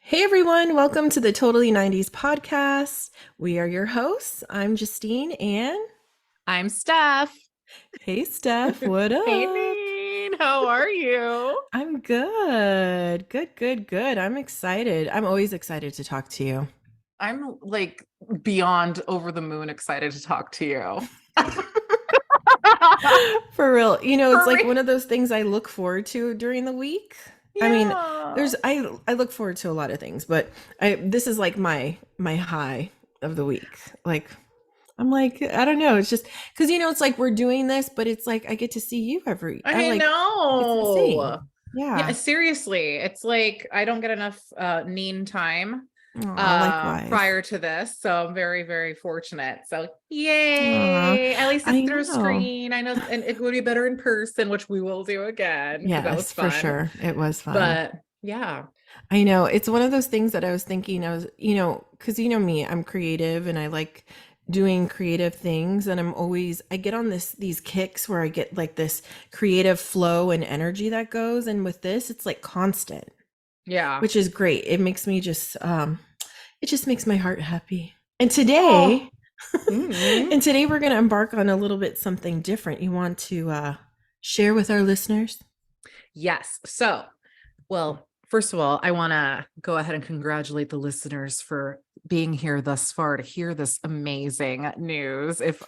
Hey everyone, welcome to the Totally 90s podcast. We are your hosts. I'm Justine and I'm Steph. hey Steph, what Hey, up? Neen. How are you? I'm good. Good. I'm excited. I'm always excited to talk to you. I'm like beyond over the moon excited to talk to you. For real. It's For like real. one of those things I look forward to during the week. I mean, Yeah. I look forward to a lot of things, but I this is like my high of the week. Like I'm like, I don't know. It's just because it's like we're doing this, but it's like I get to see you I I like it's insane. know. Yeah, Yeah. seriously. It's like I don't get enough Neen time Aw, likewise. prior to this. So I'm very, very fortunate. So Aw, yay. At least it's I through a know. screen. I know, and it would be better in person, which we will do again because that was Yes, for fun. sure. It was fun. But yeah. I know. It's one of those things that I was thinking, because me, I'm creative and I like doing creative things. And I get on these kicks where I get like this creative flow and energy that goes. And with this, it's like constant, Yeah. which is great. It just makes my heart happy. And Oh. today, Mm. and today we're going to embark on a little bit something different. You want to share with our listeners? Yes. So, well, first of all, I want to go ahead and congratulate the listeners for being here thus far to hear this amazing news. If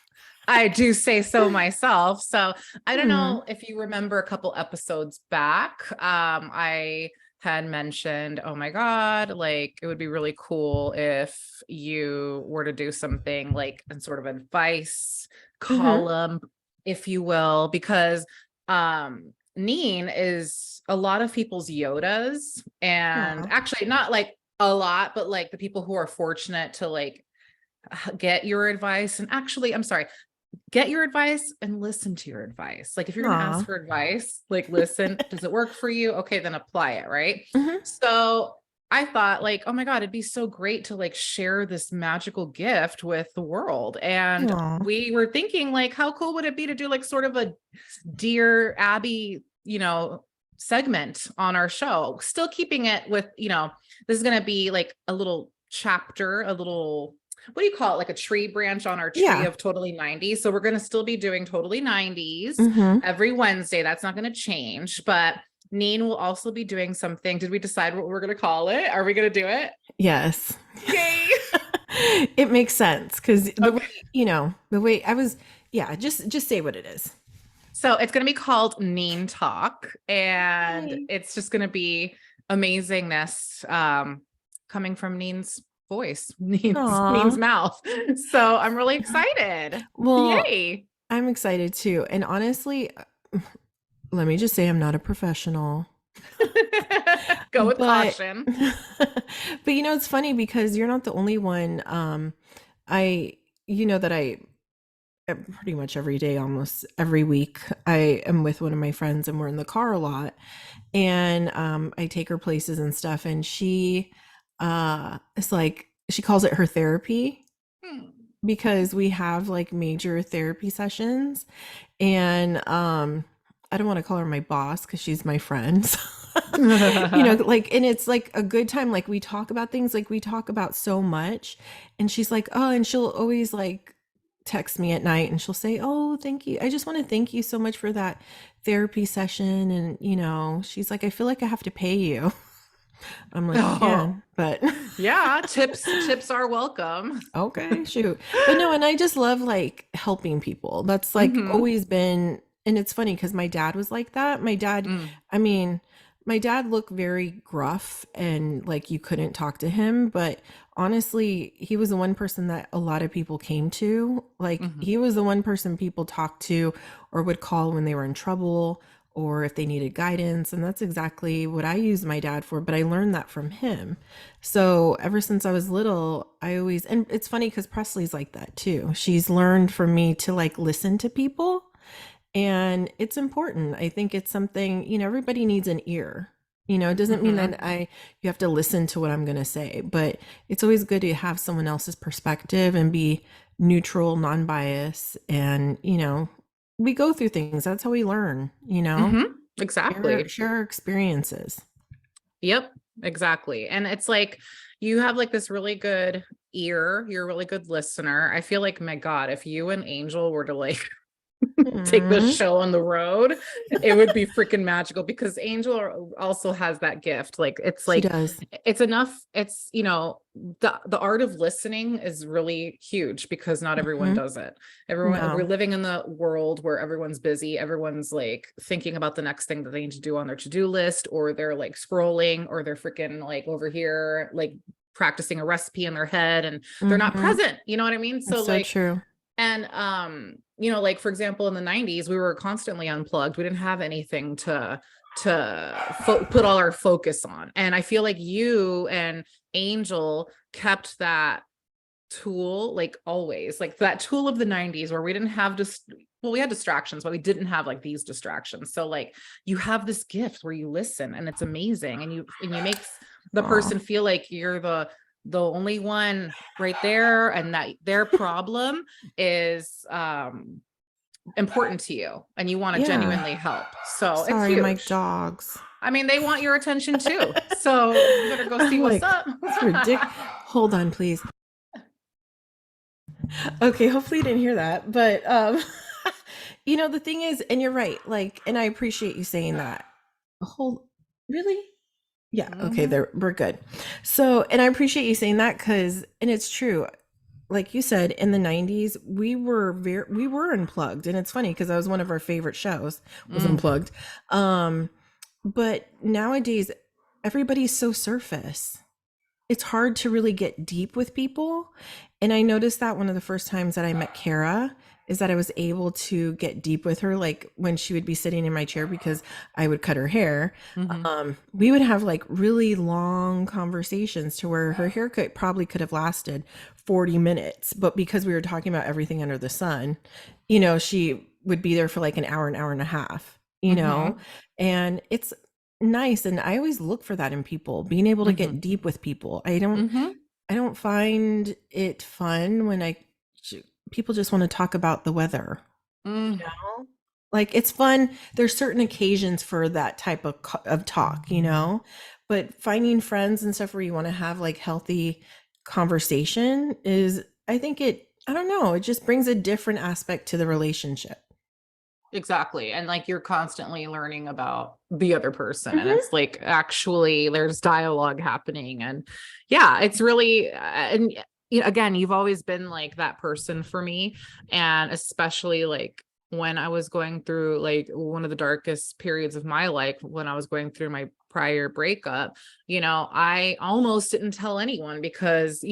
I do say so myself. So, I don't Hmm. know if you remember a couple episodes back. I had mentioned, oh my God, like it would be really cool if you were to do something like in sort of advice Hmm. column, if you will, because Neen is a lot of people's Yodas, and Aw. actually not like a lot, but like the people who are fortunate to like get your advice. And actually, I'm sorry, get your advice and listen to your advice. Like if you're going to ask Aw. for advice, like listen, does it work for you? Okay, then apply it, right? Hmm. So I thought like, oh my God, it'd be so great to like share this magical gift with the world. And Aw. we were thinking like, how cool would it be to do like sort of a Dear Abby, segment on our show, still keeping it with, this is going to be like a little chapter, a little, what do you call it? Like a tree branch on our tree Yeah. of Totally 90s. So we're going to still be doing Totally 90s Hmm. every Wednesday. That's not going to change, but Neen will also be doing something. Did we decide what we're going to call it? Are we going to do it? Yes. Yay. It makes sense because Okay. the way I was, yeah, just say what it is. So it's going to be called Neen Talk, and Yay. it's just going to be amazingness coming from Neen's voice, Neen's Aw. mouth. So I'm really excited. Well, Yay. I'm excited too. And honestly, let me just say I'm not a professional. Go with But caution. but it's funny because you're not the only one. I you know that I pretty much every day, almost every week, I am with one of my friends and we're in the car a lot. And I take her places and stuff. And she it's like she calls it her therapy because we have like major therapy sessions. And I don't want to call her my boss because she's my friend. Like, and it's like a good time. Like we talk about things, like we talk about so much. And she's like, oh, and she'll always like text me at night and she'll say, oh, thank you. I just want to thank you so much for that therapy session. And, she's like, I feel like I have to pay you. I'm like, you Oh, can, but yeah. Tips are welcome. okay, shoot. But no, and I just love like helping people. That's like Hmm. always been, and it's funny because my dad was like that. Mm. I mean, my dad looked very gruff and like you couldn't talk to him, but honestly, he was the one person that a lot of people came to. Like Hmm. he was the one person people talked to or would call when they were in trouble or if they needed guidance. And that's exactly what I used my dad for, but I learned that from him. So ever since I was little, and it's funny because Presley's like that too. She's learned from me to like listen to people, and it's important. I think it's something, everybody needs an ear. It doesn't mean Hmm. that you have to listen to what I'm going to say, but it's always good to have someone else's perspective and be neutral, non-biased. And, we go through things. That's how we learn, Hmm. share, Exactly. share our experiences. Yep. Exactly. And it's like you have like this really good ear, you're a really good listener. I feel like, my God, if you and Angel were to like take the Mhm. show on the road, it would be freaking magical because Angel also has that gift. She does. It's enough. It's, the art of listening is really huge because not everyone Mhm. does it. We're No. living in the world where everyone's busy. Everyone's like thinking about the next thing that they need to do on their to-do list, or they're like scrolling, or they're freaking like over here, like practicing a recipe in their head, and they're not Mhm. present. You know what I mean? It's So so like, true. and like for example, in the 90s, we were constantly unplugged. We didn't have anything to put all our focus on. And I feel like you and Angel kept that tool, like always, like that tool of the 90s where we didn't have we had distractions, but we didn't have like these distractions. So like you have this gift where you listen, and it's amazing, and you make the Aw. person feel like you're the only one right there, and that their problem is important to you, and you want to Yeah. genuinely help. So it's Sorry, my huge. dogs. I mean, they want your attention too, so you better go see I'm what's like, up. it's ridiculous. Hold on, please. Okay, hopefully you didn't hear that. But the thing is, and you're right, like, and I appreciate you saying that. Hold really? Yeah, okay, Mhm. there we're good. So, and I appreciate you saying that because and it's true. Like you said, in the 90s, we were unplugged. And it's funny because that was one of our favorite shows, was Mm. Unplugged. But nowadays everybody's so surface. It's hard to really get deep with people. And I noticed that one of the first times that I met Kara is that I was able to get deep with her, like when she would be sitting in my chair because I would cut her hair. Mhm. We would have like really long conversations to where her haircut probably could have lasted 40 minutes. But because we were talking about everything under the sun, she would be there for like an hour and a half, Mhm. and it's nice. And I always look for that in people, being able to Mhm. get deep with people. I don't find it fun when people just want to talk about the weather, you Mhm. know? Like it's fun. There's certain occasions for that type of talk. But finding friends and stuff where you want to have like healthy conversation is, I think I don't know, it just brings a different aspect to the relationship. Exactly. And like you're constantly learning about the other person, and Mhm. it's like actually there's dialogue happening. And yeah, it's really and again, you've always been like that person for me, and especially like when I was going through like one of the darkest periods of my life, when I was going through my prior breakup, I almost didn't tell anyone because,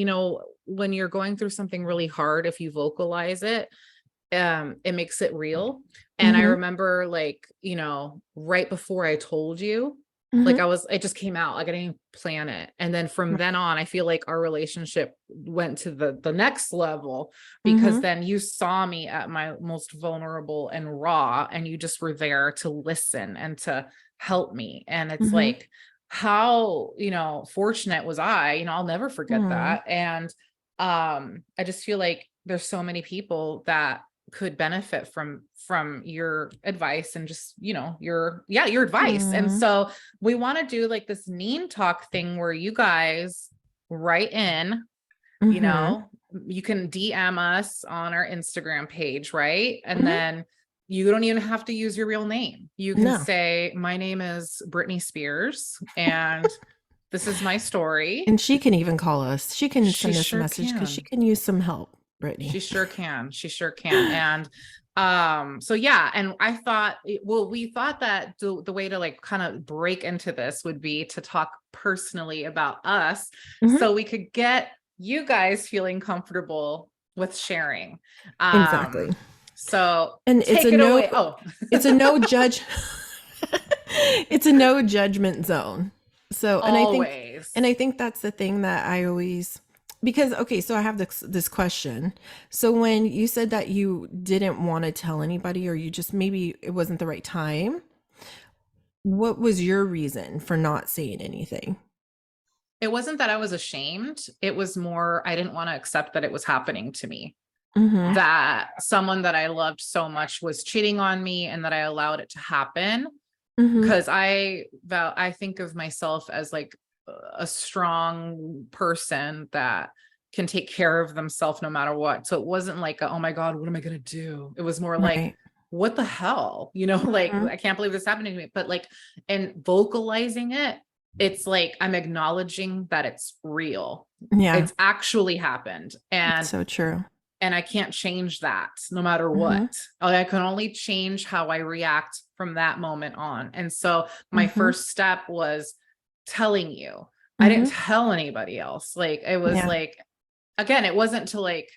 when you're going through something really hard, if you vocalize it, it makes it real. And I Mhm. remember like, right before I told you, like Mhm. it just came out, like I didn't even plan it. And then from then on, I feel like our relationship went to the next level because Mhm. then you saw me at my most vulnerable and raw, and you just were there to listen and to help me. And it's Mhm. like, how, fortunate was I, I'll never forget Mhm. that. And I just feel like there's so many people that could benefit from your advice, and just your advice. And Mhm. so we want to do like this mean talk thing where you guys write in, Mhm. you can DM us on our Instagram page, right? And Mhm. then you don't even have to use your real name. You can No. say, my name is Britney Spears, and this is my story. And she can even call us. She can She send us a sure message because she can. can use some help, Brittany. She sure can. She sure can. And so yeah, and I thought we thought that the way to like kind of break into this would be to talk personally about us, Mhm. so we could get you guys feeling comfortable with sharing. Exactly. So And take it away. Oh. it's a no judge it's a no judgment zone. So, and I Always. think that's the thing that I always, because okay, so I have this question. So when you said that you didn't want to tell anybody, or you just maybe it wasn't the right time, what was your reason for not saying anything? It wasn't that I was ashamed. It was more I didn't want to accept that it was happening to me, Mhm. that someone that I loved so much was cheating on me, and that I allowed it to happen. Mhm. Because I think of myself as like a strong person that can take care of themselves no matter what. So it wasn't like, oh my God, what am I going to do? It was more like, Right. what the hell? Like, Mhm. I can't believe this happened to me. But like, and vocalizing it, it's like I'm acknowledging that it's real. Yeah. It's actually happened. It's so true. And I can't change that no matter what. Mhm. I can only change how I react from that moment on. And so my Mhm. first step was telling you. I didn't Mhm. tell anybody else. Like it was Yeah. like, again, it wasn't to like,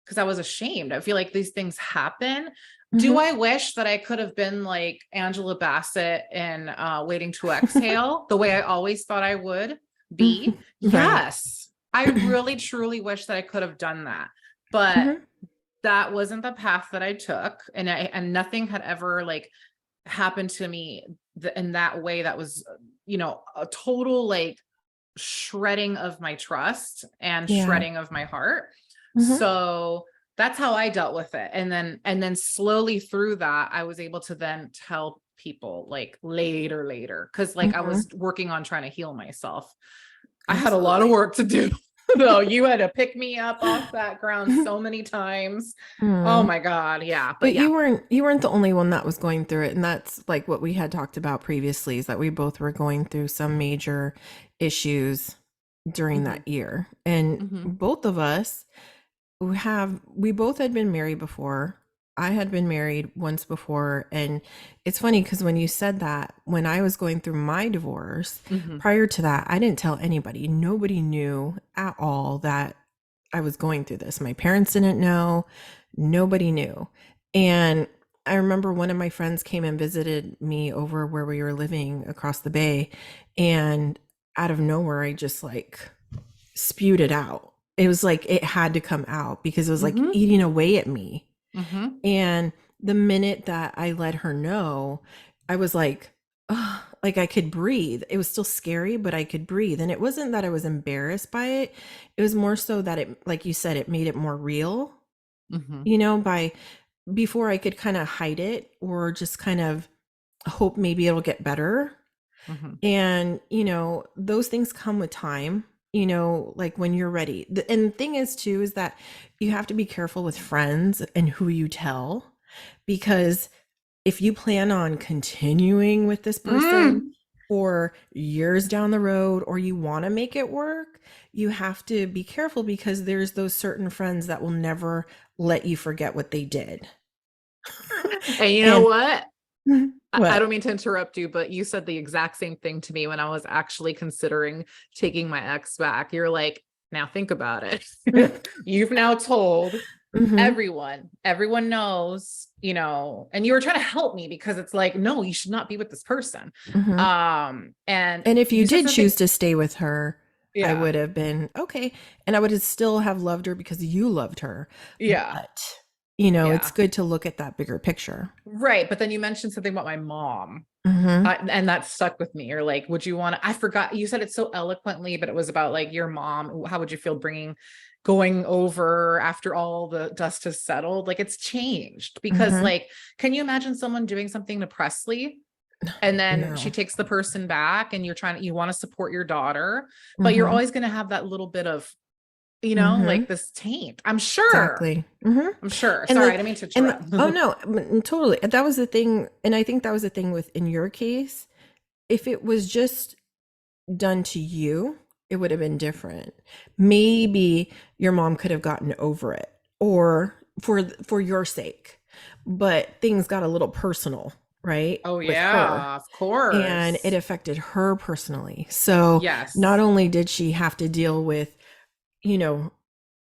because I was ashamed. I feel like these things happen. Do Mhm. I wish that I could have been like Angela Bassett in Waiting to Exhale, the way I always thought I would be? Mhm. Right. Yes. I really truly wish that I could have done that. But Mhm. that wasn't the path that I took. And nothing had ever like happened to me in that way that was, a total like shredding of my trust and Yeah. shredding of my heart. Mhm. So that's how I dealt with it. And then slowly through that, I was able to then tell people like later, because like I Mhm. was working on trying to heal myself. I had a lot of Absolutely. work to do. Though you had to pick me up off that ground so many times. Oh Mm. my God. Yeah. But But yeah. you weren't the only one that was going through it, and that's like what we had talked about previously, is that we both were going through some major issues during Hmm. that year. And Hmm. both of us we both had been married before. I had been married once before, and it's funny because when you said that, when I was going through my divorce, Hmm. prior to that, I didn't tell anybody. Nobody knew at all that I was going through this. My parents didn't know. Nobody knew. And I remember one of my friends came and visited me over where we were living across the bay, and out of nowhere I just like spewed it out. It was like it had to come out because it was like Hmm. eating away at me. Hmm. And the minute that I let her know, I was like, oh, like I could breathe. It was still scary, but I could breathe. And it wasn't that I was embarrassed by it. It was more so that it, like you said, it made it more real, Hmm. by before I could kind of hide it or just kind of hope maybe it'll get better. Hmm. And, those things come with time, like when you're ready. And the thing is, too, is that you have to be careful with friends and who you tell, because if you plan on continuing with this person Mm. for years down the road, or you want to make it work, you have to be careful because there's those certain friends that will never let you forget what they did. And you know And what? I what? don't mean to interrupt you, but you said the exact same thing to me when I was actually considering taking my ex back. You're like, now think about it. You've now told Hmm. everyone knows, and you were trying to help me because it's like, no, you should not be with this person. Hmm. And And if you you said did choose something. to stay with her, I Yeah. would have been okay. And I would have still have loved her because you loved her. Yeah. But, it's Yeah. good to look at that bigger picture. Right. But then you mentioned something about my mom. Hmm. And that stuck with me. Or like, would you want to? I forgot you said it so eloquently, but it was about like your mom. How would you feel going over after all the dust has settled? Like it's changed because, Hmm. like, can you imagine someone doing something to Presley and then she No. takes the person back and you want to support your daughter, but you're Hmm. always going to have that little bit of, Hmm. like this taint. I'm sure. Exactly. Hmm. I'm sure. And Sorry, I the didn't mean to and the, interrupt. oh no, totally. That was the thing, and I think that was the thing with in your case. If it was just done to you, it would have been different. Maybe your mom could have gotten over it, or for your sake. But things got a little personal, right? Oh With her. yeah, of And it course. affected her personally. So not Yes. only did she have to deal with, you know,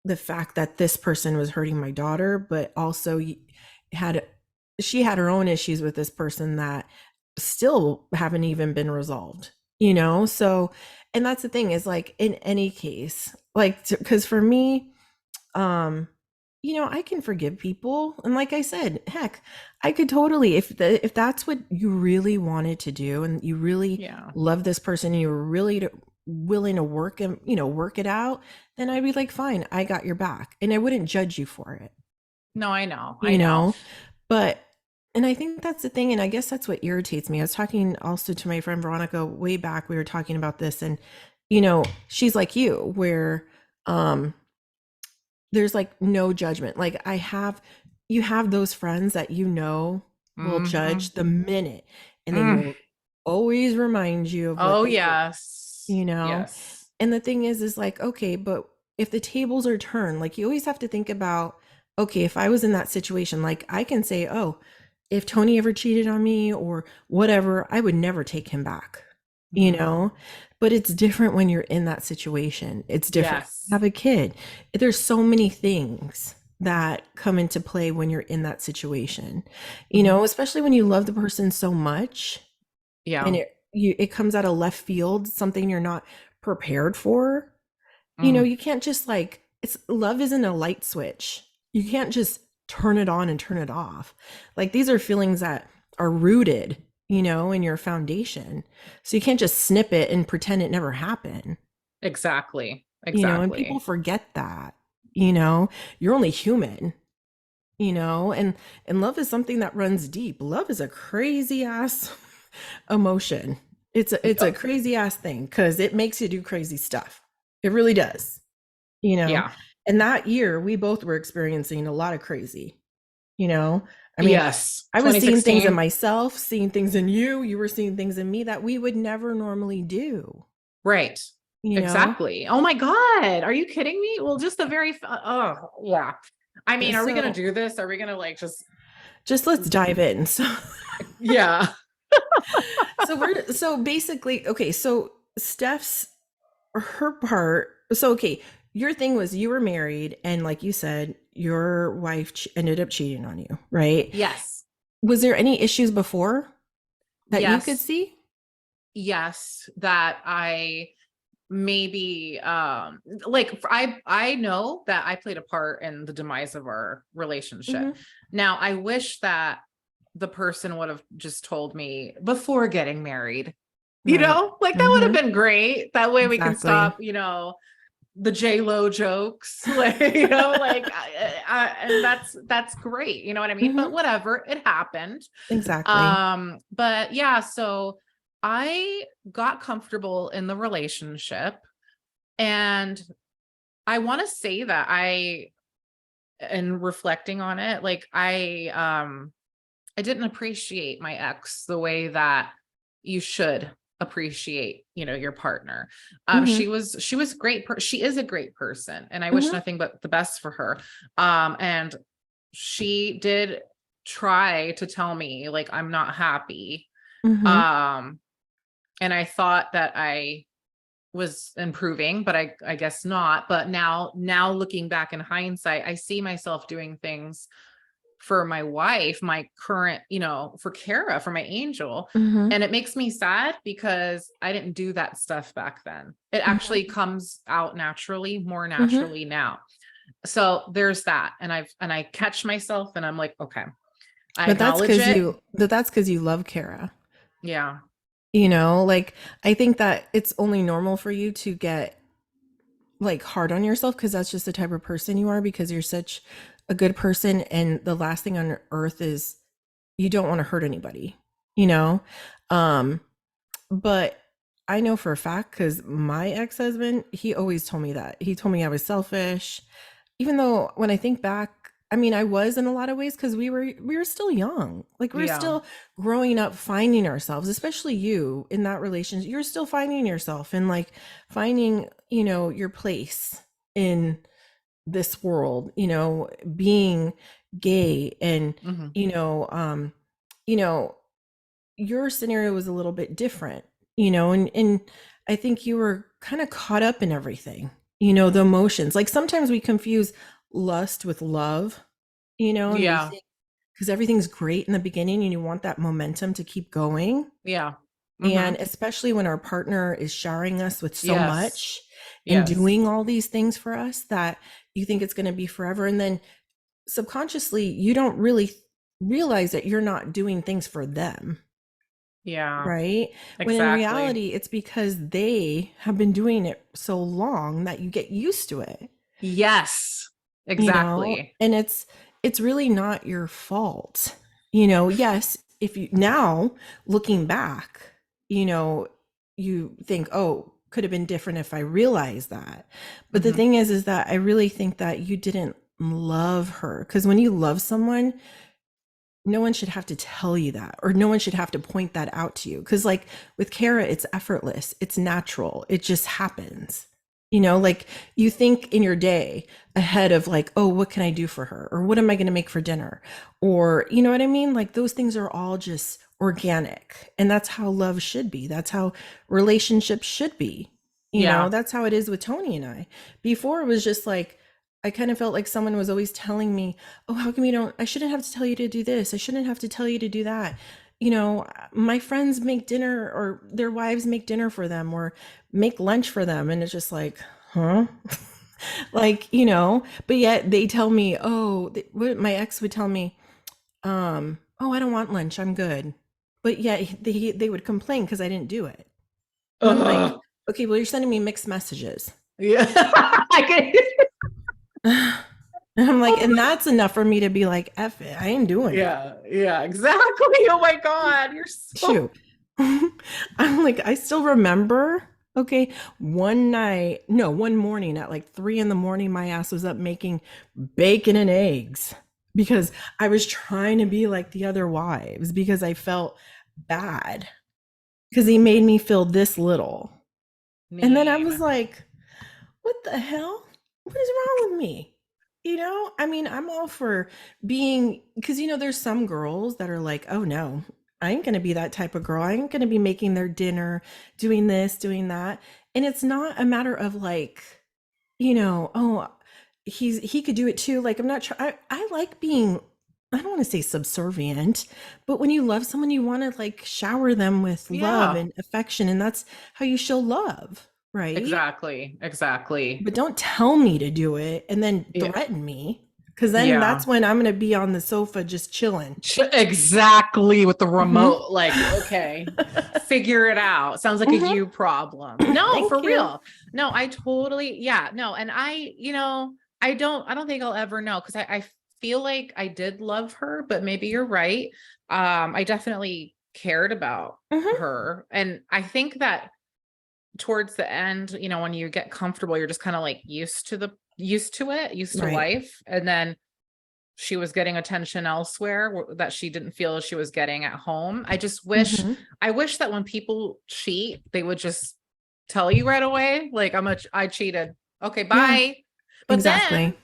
the fact that this person was hurting my daughter, but also had she had her own issues with this person that still haven't even been resolved, so, and that's the thing, is like in any case, like, because for me, um I can forgive people, and like I said, heck, I could totally, if that's what you really wanted to do and you really Yeah. love this person and you were really willing to work and work it out, then I'd be like, fine, I got your back, and I wouldn't judge you for it, No, I know. I you know. know but, and I think that's the thing, and I guess that's what irritates me. I was talking also to my friend Veronica way back, we were talking about this, and she's like you, where um there's like no judgment. Like you have those friends that will Hmm. judge the minute, and they will always remind you of what Oh, they did, yes. you know? Yes. And the thing is like, okay, but if the tables are turned, like you always have to think about, okay, if I was in that situation, like I can say, oh, if Tony ever cheated on me or whatever, I would never take him back, you Mhm. know? But it's different when you're in that situation. It's different. You Yes. have a kid. There's so many things that come into play when you're in that situation, Mhm. especially when you love the person so much and Yeah. it comes out of left field, something you're not prepared for. Mm. You can't just like it's love isn't a light switch. You can't just turn it on and turn it off. Like these are feelings that are rooted, in your foundation. So you can't just snip it and pretend it never happened. Exactly. And people Exactly. forget that. You know, you're only human, and love is something that runs deep. Love is a crazy ass emotion. It's a Yep. crazy ass thing because it makes you do crazy stuff. It really does, you know. Yeah. And that year we both were experiencing a lot of crazy, you know. I mean, Yes. I was seeing things in 2016. myself, seeing things in you were seeing things in me that we would never normally do, Right. you know. Exactly. Oh my God. Are you kidding me? Well, just the very, oh, yeah. I mean, are we going So to do this? Are we going to like just, just let's dive in. yeah. So basically, okay, so Steph's her part. So okay, your thing was you were married and like you said, your wife ended up cheating on you, right? Yes. Was there any issues before that you could Yes. see? Yes. That I maybe, like I know that I played a part in the demise of our relationship. Mm-hmm. Now, I wish that the person would have just told me before getting married, Right. like that would have Mm-hmm. been great. That way we can Exactly. stop, the J Lo jokes, like, like, and that's great. You know what I mean? But Mm-hmm. whatever, it happened. Exactly. But yeah, so I got comfortable in the relationship, and I want to say that and reflecting on it, like I didn't appreciate my ex the way that you should appreciate, your partner. Mm-hmm. She was great. She is a great person, and I wish Mm-hmm. nothing but the best for her. And she did try to tell me like I'm not happy. Mm-hmm. Um, and I thought that I was improving, but I guess not. But now looking back in hindsight, I see myself doing things for my wife, my current, for Kara, for my angel. Mm-hmm. And it makes me sad because I didn't do that stuff back then. It actually Mm-hmm. comes out naturally, more Mm-hmm. naturally now. So there's that. And I catch myself and I'm like, okay, I But that's acknowledge because it. you love Kara. Yeah. Like I think that it's only normal for you to get like hard on yourself because that's just the type of person you are because you're such a good person and the last thing on earth is you don't want to hurt anybody, you know? Um but I know for a fact cuz my ex-husband, he always told me that. He told me I was selfish even though when I think back, I mean, I was in a lot of ways because we were still young. Like we were Yeah. still growing up, finding ourselves, especially you in that relationship. You're still finding yourself and like finding, your place in this world, being gay and, Hmm. you know, um, you know, your scenario was a little bit different, and I think you were kind of caught up in everything, the emotions. Like sometimes we confuse lust with love, and we Yeah. think because everything's great in the beginning and you want that momentum to keep going. Yeah. Hmm. And especially when our partner is showering us with so Yes. much and Yes. doing all these things for us that you think it's going to be forever. And then subconsciously, you don't really realize that you're not doing things for them. Yeah. Right? When in Exactly. reality, it's because they have been doing it so long that you get used to it, Yes. Exactly. and it's really not your fault. Yes, if you now looking back, you think, "Oh, could have been different if I realized that. But the Mhm. thing is that I really think that you didn't love her, because when you love someone, no one should have to tell you that, or no one should have to point that out to you. Because like with Kara, it's effortless, it's natural, it just happens. Like you think in your day ahead of like, oh, what can I do for her, or what am I going to make for dinner, or you know what I mean, like those things are all just organic, and that's how love should be, that's how relationships should be. Yeah. That's how it is with Tony and I. Before, it was just like I kind of felt like someone was always telling me, oh, how come you don't, I shouldn't have to tell you to do this, I shouldn't have to tell you to do that. My friends make dinner, or their wives make dinner for them, or make lunch for them, and it's just like, huh? Like, but yet they tell me, oh, my ex would tell me, oh, I don't want lunch, I'm good. But yet they would complain because I didn't do it. And I'm like, Ugh. okay, well, you're sending me mixed messages. Yeah. I can. And I'm like, and that's enough for me to be like, F it, I ain't doing it. Yeah, yeah, exactly. Oh my God, you're so. Shoot. I'm like, I still remember, okay, one morning at like 3 in the morning, my ass was up making bacon and eggs because I was trying to be like the other wives, because I felt bad because he made me feel this little. And then I was Mean. like, what the hell? What is wrong with me? I mean, I'm all for being, because, there's some girls that are like, oh no, I ain't going to be that type of girl. I ain't going to be making their dinner, doing this, doing that. And it's not a matter of like, oh, he could do it too. Like, I'm not trying, I like being, I don't want to say subservient, but when you love someone, you want to like shower them with love Yeah, and affection. And that's how you show love, right? exactly. Exactly. But don't tell me to do it and then Yeah. threaten me, because then Yeah. that's when I'm going to be on the sofa just chilling. Exactly, with the Hmm. remote, like, okay, figure it out. Sounds like a Hmm. you problem. No, for Thank you. real. No, I totally, yeah, no. And I don't think I'll ever know, because I feel like I did love her, but maybe you're right. I definitely cared about Hmm. her. And I think that towards the end, when you get comfortable, you're just kind of like used to it, used to Right. life. And then she was getting attention elsewhere that she didn't feel she was getting at home. Hmm. I wish that when people cheat, they would just tell you right away, like, I cheated. Okay, Yeah, bye. But then,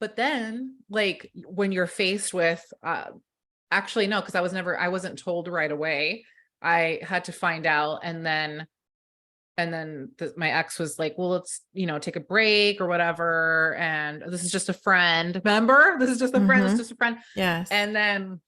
exactly. like when you're faced with, actually, no, because I wasn't told right away. I had to find out. And then my ex was like, well, let's, take a break or whatever. And this is just a friend. Remember? This is just a friend. This is Hmm. just a friend. Yes. And then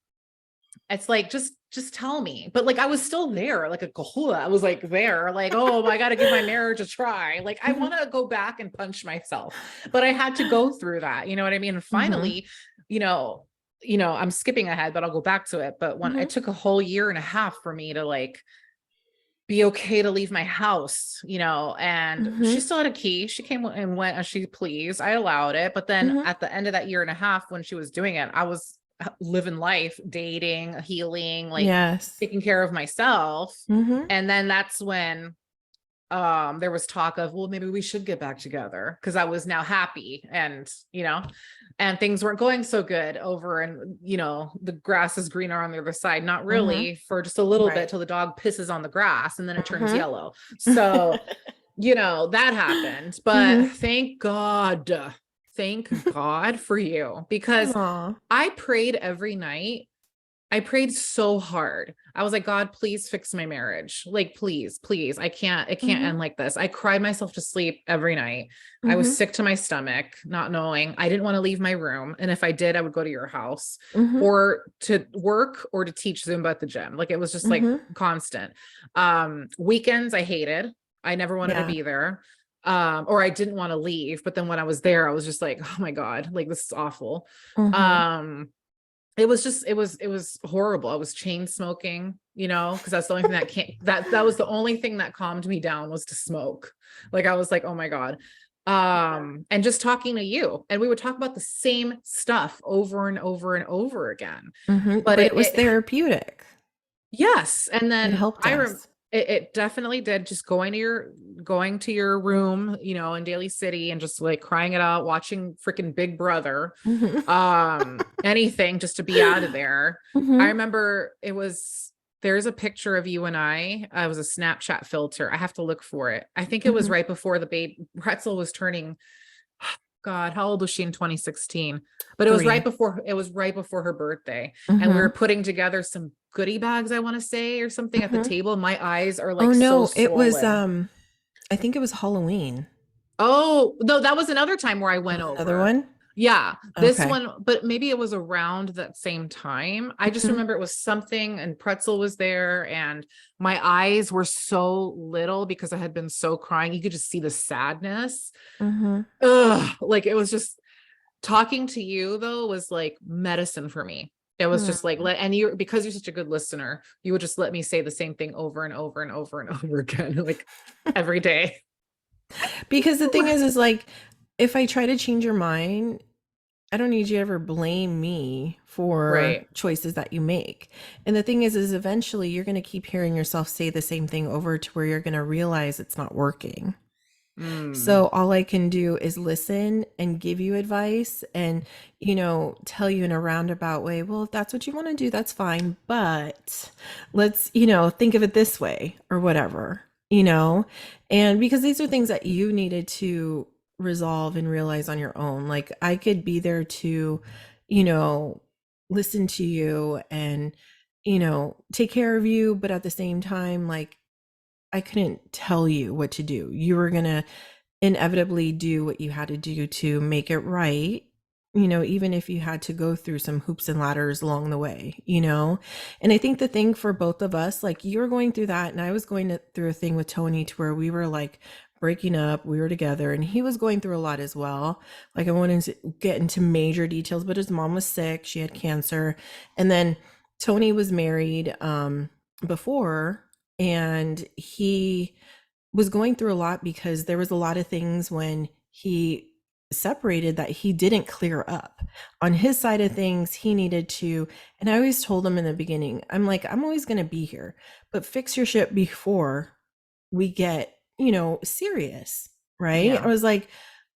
it's like, just tell me. But like, I was still there, like a kahuna. I was like there, like, oh, I got to give my marriage a try. Like, I Hmm. want to go back and punch myself, but I had to go through that. You know what I mean? And Hmm. finally, you know, I'm skipping ahead, but I'll go back to it. But when Hmm. it took a whole year and a half for me to like be okay to leave my house, and she Hmm. still had a key. She came and went as she pleased. I allowed it. But then Hmm. at the end of that year and a half, when she was doing it, I was living life, dating, healing, like Yes. taking care of myself. Hmm. And then that's when there was talk of, well, maybe we should get back together, because I was now happy, and things weren't going so good over, and the grass is greener on the other side. Not Hmm. really, for just a little bit, Right. till the dog pisses on the grass and then it turns Hmm. yellow. So that happened. But Hmm. thank God for you, because Aw. I prayed every night. I prayed so hard. I was like, God, please fix my marriage. Like, please, please. It can't Hmm. end like this. I cried myself to sleep every night. I was Hmm. sick to my stomach, not knowing. I didn't want to leave my room. And if I did, I would go to your house, Hmm. or to work, or to teach Zumba at the gym. Like, it was just like Hmm. constant. Weekends I hated. I never wanted to Yeah. be there. Or I didn't want to leave. But then when I was there, I was just like, oh my God, like, this is awful. Hmm. It was horrible. I was chain smoking, because that's the only thing that was the only thing that calmed me down, was to smoke. Like, I was like, oh my God. And just talking to you, and we would talk about the same stuff over and over and over again. Hmm. But But it was therapeutic. yes. And It then helped us. It definitely did. Just going to your room, in Daly City and just like crying it out, watching freaking Big Brother, Mhm. anything just to be out of there. I Mhm. remember there's a picture of you and I was a Snapchat filter. I have to look for it. I think it was Mhm. right before the baby Pretzel was turning, God, how old was she in 2016? But Three. it was right before her birthday. And we were Mhm. putting together some goodie bags, I want to say, or something at the Mhm. table. My eyes are Oh like so no, it was swollen. I think it was Halloween. Oh, no, that was another time where I That went was another over. one? Yeah, this Okay. one, but maybe it was around that same time. I just Mhm. remember it was something and Pretzel was there and my eyes were so little because I had been so crying. You could just see the sadness. Mhm. Ugh, like it was just talking to you though was like medicine for me. It was just like Mhm. and you because you're such a good listener, you would just let me say the same thing over and over and over and over again, like every day. Because the thing is like if I try to change your mind, I don't need you to ever blame me for Right. choices that you make. And the thing is eventually you're going to keep hearing yourself say the same thing over to where you're going to realize it's not working. Mm. So all I can do is listen and give you advice and, tell you in a roundabout way, well, if that's what you want to do, that's fine. But let's, think of it this way or whatever, and because these are things that you needed to resolve and realize on your own. Like I could be there to, you know, listen to you and, take care of you. But at the same time, like I couldn't tell you what to do. You were going to inevitably do what you had to do to make it right, even if you had to go through some hoops and ladders along the way. And I think the thing for both of us, like you were going through that, and I was through a thing with Tony to where we were like breaking up, we were together, and he was going through a lot as well. Like I wanted to get into major details, but his mom was sick, she had cancer. And then Tony was married before, and he was going through a lot because there was a lot of things when he separated that he didn't clear up on his side of things. He needed to, and I always told him in the beginning, I'm like, I'm always going to be here, but fix your shit before we get, serious, right? I Yeah. was like,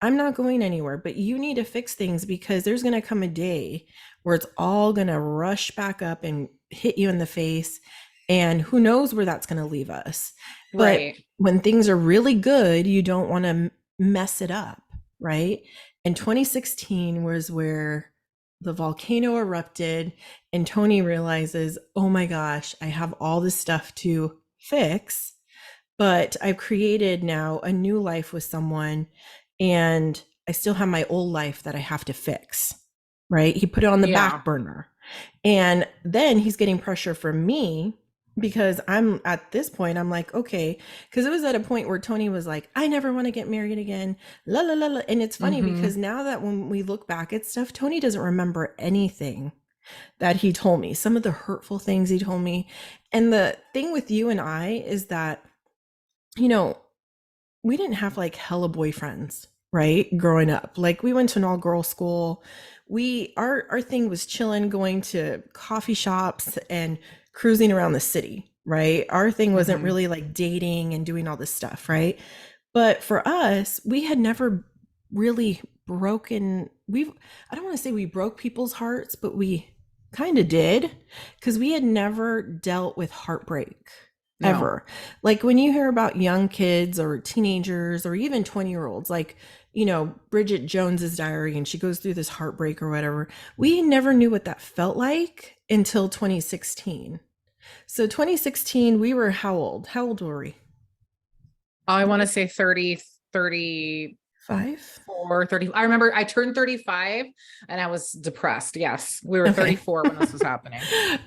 I'm not going anywhere, but you need to fix things because there's going to come a day where it's all going to rush back up and hit you in the face. And who knows where that's going to leave us. But Right. when things are really good, you don't want to mess it up, right? And 2016 was where the volcano erupted, and Tony realizes, oh my gosh, I have all this stuff to fix, but I've created now a new life with someone, and I still have my old life that I have to fix, right? He put it on the Yeah. back burner. And then he's getting pressure from me because I'm at this point, I'm like, okay, because it was at a point where Tony was like, I never want to get married again. La la la la. And it's funny Mm-hmm. because now that when we look back at stuff, Tony doesn't remember anything that he told me, some of the hurtful things he told me. And the thing with you and I is that, you know, we didn't have like hella boyfriends, right? Growing up. Like we went to an all girl school. Our thing was chilling, going to coffee shops and cruising around the city, right? Our thing wasn't Mm-hmm. really like dating and doing all this stuff, right? But for us, we had never really I don't want to say we broke people's hearts, but we kind of did, because we had never dealt with heartbreak No. ever. Like when you hear about young kids or teenagers or even 20-year-olds, like, Bridget Jones's diary, and she goes through this heartbreak or whatever. We never knew what that felt like until 2016. So 2016, we were how old? How old were we? I want to say 30, 30 5? 30. I remember I turned 35 and I was depressed. Yes. We were Okay. 34 when this was happening.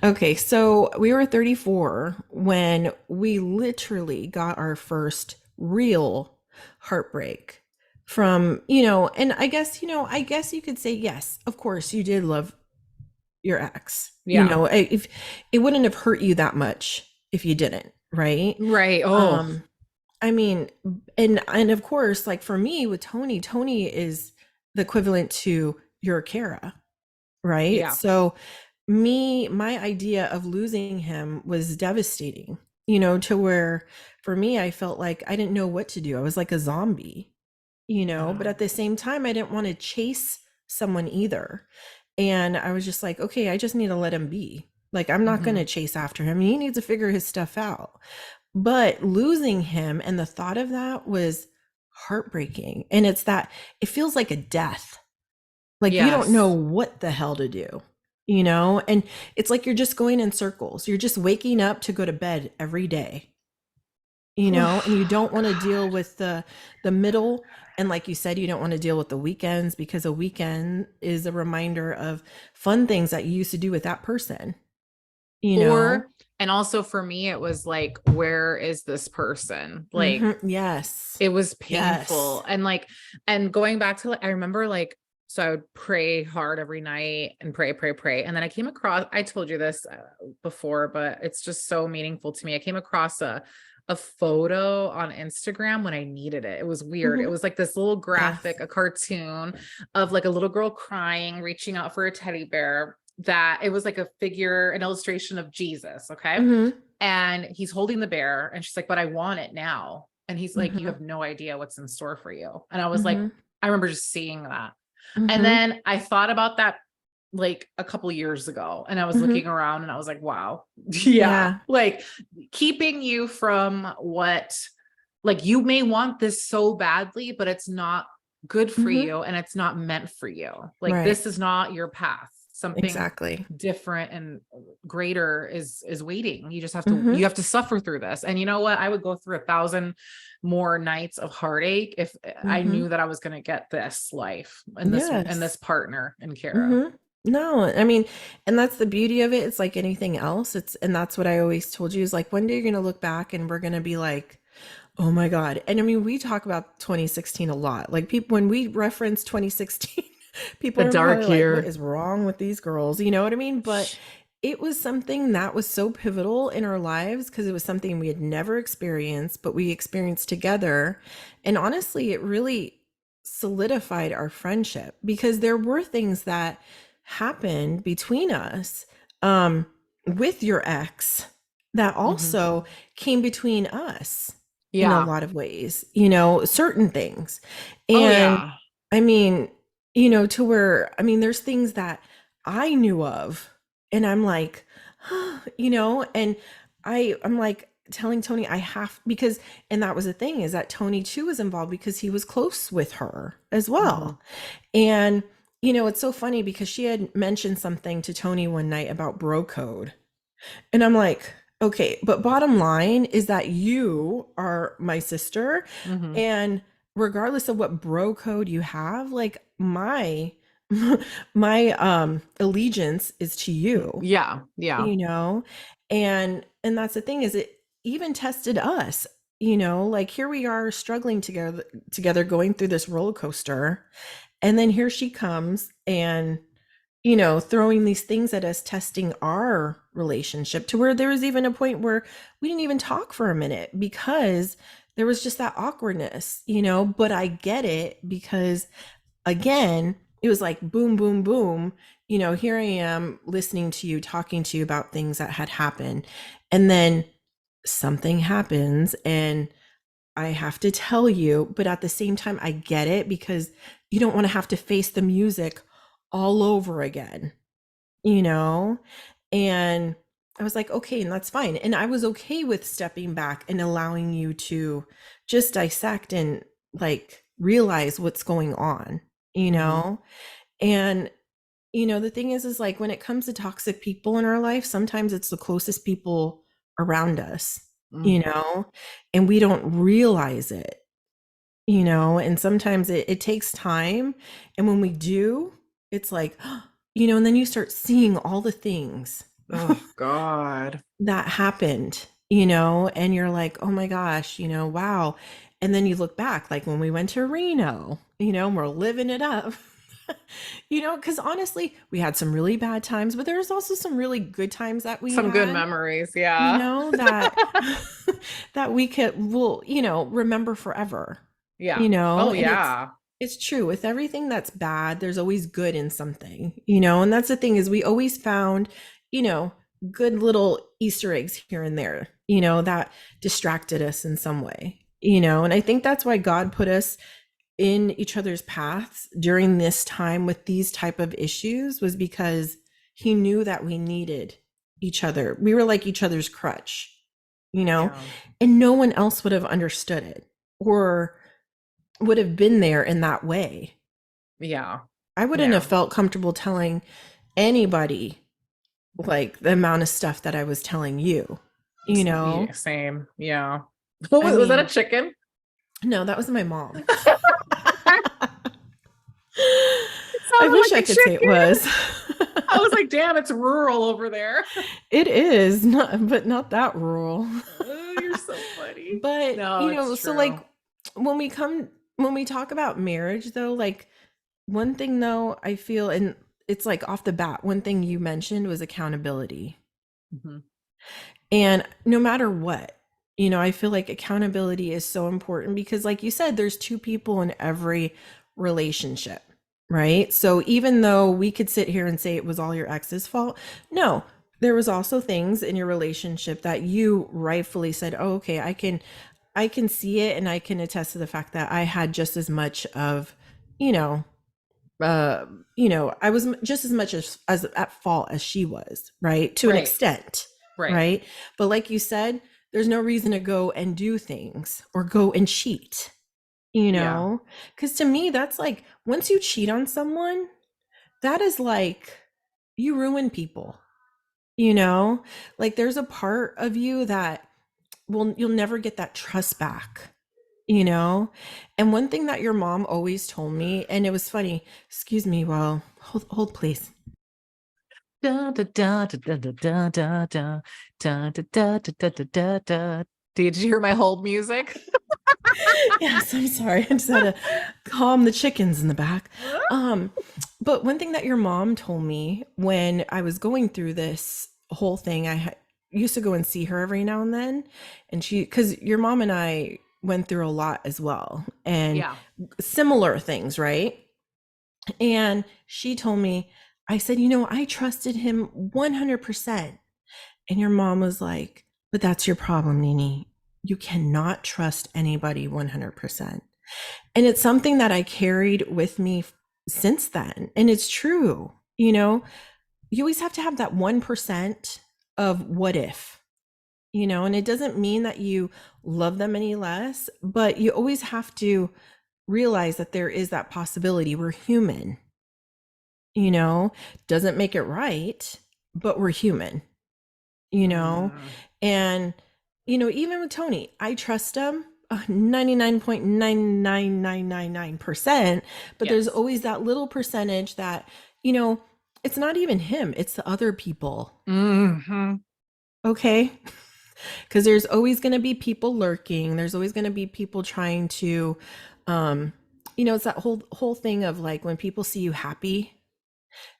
Okay, so we were 34 when we literally got our first real heartbreak from, and I guess you could say, yes, of course, you did love your ex. Yeah. If it wouldn't have hurt you that much if you didn't, right? Right. Oh, Um, I mean, and of course, like for me with Tony is the equivalent to your Kara, right? yeah. So my idea of losing him was devastating. to where for me, I felt like I didn't know what to do. I was like a zombie, but Yeah. at the same time, I didn't want to chase someone either. And I was just like, okay, I just need to let him be. Like, I'm not going Hmm. to chase after him. He needs to figure his stuff out. But losing him and the thought of that was heartbreaking. And it's that it feels like a death. Like you don't know Yes. what the hell to do. And it's like you're just going in circles. You're just waking up to go to bed every day, and you Oh, don't want to deal God. with the middle. And like you said, you don't want to deal with the weekends because a weekend is a reminder of fun things that you used to do with that person, you know? Or, and also for me, it was like, where is this person? Like, Yes. it was Yes. painful. And like, and going back to like, I remember like, so I would pray hard every night and pray, pray, pray. And then I came across, I told you this before, but it's just so meaningful to me. I came across a photo on Instagram when I needed it. It was weird. It Mhm. was like this little graphic, Yes. a cartoon of like a little girl crying, reaching out for a teddy bear, that it was like a figure, an illustration of Jesus. Okay. Mhm. And he's holding the bear and she's like, but I want it now. And he's like, you Mhm. have no idea what's in store for you. And I was like, Mhm. I remember just seeing that. And Mhm. then I thought about that like a couple years ago and I was looking Mhm. around and I was like, wow, yeah, Yeah. like keeping you from what, like you may want this so badly, but it's not good for Mhm. you and it's not meant for you. Like Right. this is not your path. Something Exactly. different and greater is waiting. You just have to, you Mhm. have to suffer through this. And you know what? I would go through 1,000 more nights of heartache if I knew Mhm. that I was going to get this life and this Yes. partner in Kara. Mhm. No, I mean, and that's the beauty of it. It's like anything else. And that's what I always told you is like one day you're going to look back and we're going to be like, "Oh my God." And I mean, we talk about 2016 a lot. Like people when we reference 2016, people The are probably dark like, "What year. is wrong with these girls?" You know what I mean? But it was something that was so pivotal in our lives because it was something we had never experienced, but we experienced together. And honestly, it really solidified our friendship because there were things that happened between us um, with your ex that Mhm. also came between us in a Yeah. lot of ways, certain things. Oh And yeah. I mean, to where, I mean, there's things that I knew of, and I'm like, and I'm like telling Tony, I have, because, and that was the thing is that Tony too was involved because he was close with her as Mhm. well. And, it's so funny because she had mentioned something to Tony one night about bro code. And I'm like, okay, but bottom line is that you are my sister. Mhm. And regardless of what bro code you have, like my allegiance is to you, Yeah. Yeah. you know? And that's the thing is it even tested us, like here we are struggling together going through this roller coaster. And then here she comes and throwing these things at us, testing our relationship to where there was even a point where we didn't even talk for a minute because there was just that awkwardness. But I get it because, again, it was like boom, boom, boom. Here I am listening to you, talking to you about things that had happened. And then something happens and I have to tell you, but at the same time, I get it because you don't want to have to face the music all over again, you know? And I was like, okay, and that's fine. And I was okay with stepping back and allowing you to just dissect and like realize what's going on, you Mhm. know? And, the thing is like when it comes to toxic people in our life, sometimes it's the closest people around us, Mm. you know? And we don't realize it, and sometimes it takes time. And when we do, it's like, and then you start seeing all the things Oh God. that happened, and you're like, oh my gosh, wow. And then you look back, like when we went to Reno, and we're living it up. Because honestly, we had some really bad times, but there's also some really good times that we Some good had, memories. Yeah. that that we will remember forever. Yeah. Oh And yeah. it's true with everything that's bad, there's always good in something. And that's the thing is we always found, you know, good little Easter eggs here and there, that distracted us in some way, and I think that's why God put us in each other's paths during this time with these type of issues, was because he knew that we needed each other. We were like each other's crutch, you know, Yeah. and no one else would have understood it or would have been there in that way. Yeah. I wouldn't have Yeah. felt comfortable telling anybody like the amount of stuff that I was telling you, you know? Same. Yeah. What I was that a mean, chicken? no, that was my mom. It I sounded wish like I a could say it chicken. was. I was like, damn, it's rural over there. It is not, but not that rural. Oh, you're so funny. But, No, it's so like true. when we come, when we talk about marriage though, like one thing though, I feel, and it's like off the bat, one thing you mentioned was accountability. Mhm. And no matter what, I feel like accountability is so important because, like you said, there's two people in every relationship, right? So even though we could sit here and say it was all your ex's fault, no, there was also things in your relationship that you rightfully said, "Oh, okay, I can see it and I can attest to the fact that I had just as much of, you know, uh, I was just as much as at fault as she was, right? To an Right. extent, Right. right? But like you said, there's no reason to go and do things or go and cheat, Yeah. Because to me, that's like once you cheat on someone, that is like you ruin people, you know? Like there's a part of you that you'll never get that trust back, you know? And one thing that your mom always told me, and it was funny, excuse me, well, hold please. Da, da, da, da, da, da, da, da, da, da, da, da, da, da, da, da. Did you hear my hold music? Yes, I'm sorry. I just had to calm the chickens in the back. Um, but one thing that your mom told me when I was going through this whole thing, used to go and see her every now and then, and because your mom and I went through a lot as well, and Yeah. similar things, right? And she told me, I said, I trusted him 100%. And your mom was like, but that's your problem, Nini. You cannot trust anybody 100%. And it's something that I carried with me since then. And it's true. You always have to have that 1% of what if, and it doesn't mean that you love them any less, but you always have to realize that there is that possibility. We're human, you know, doesn't make it right, but we're human, you know, Mm, and, even with Tony, I trust him 99.99999%, but there's yes. always that little percentage that, it's not even him, it's the other people. Hmm. Okay. Because there's always going to be people lurking. There's always going to be people trying to, um, it's that whole thing of like when people see you happy,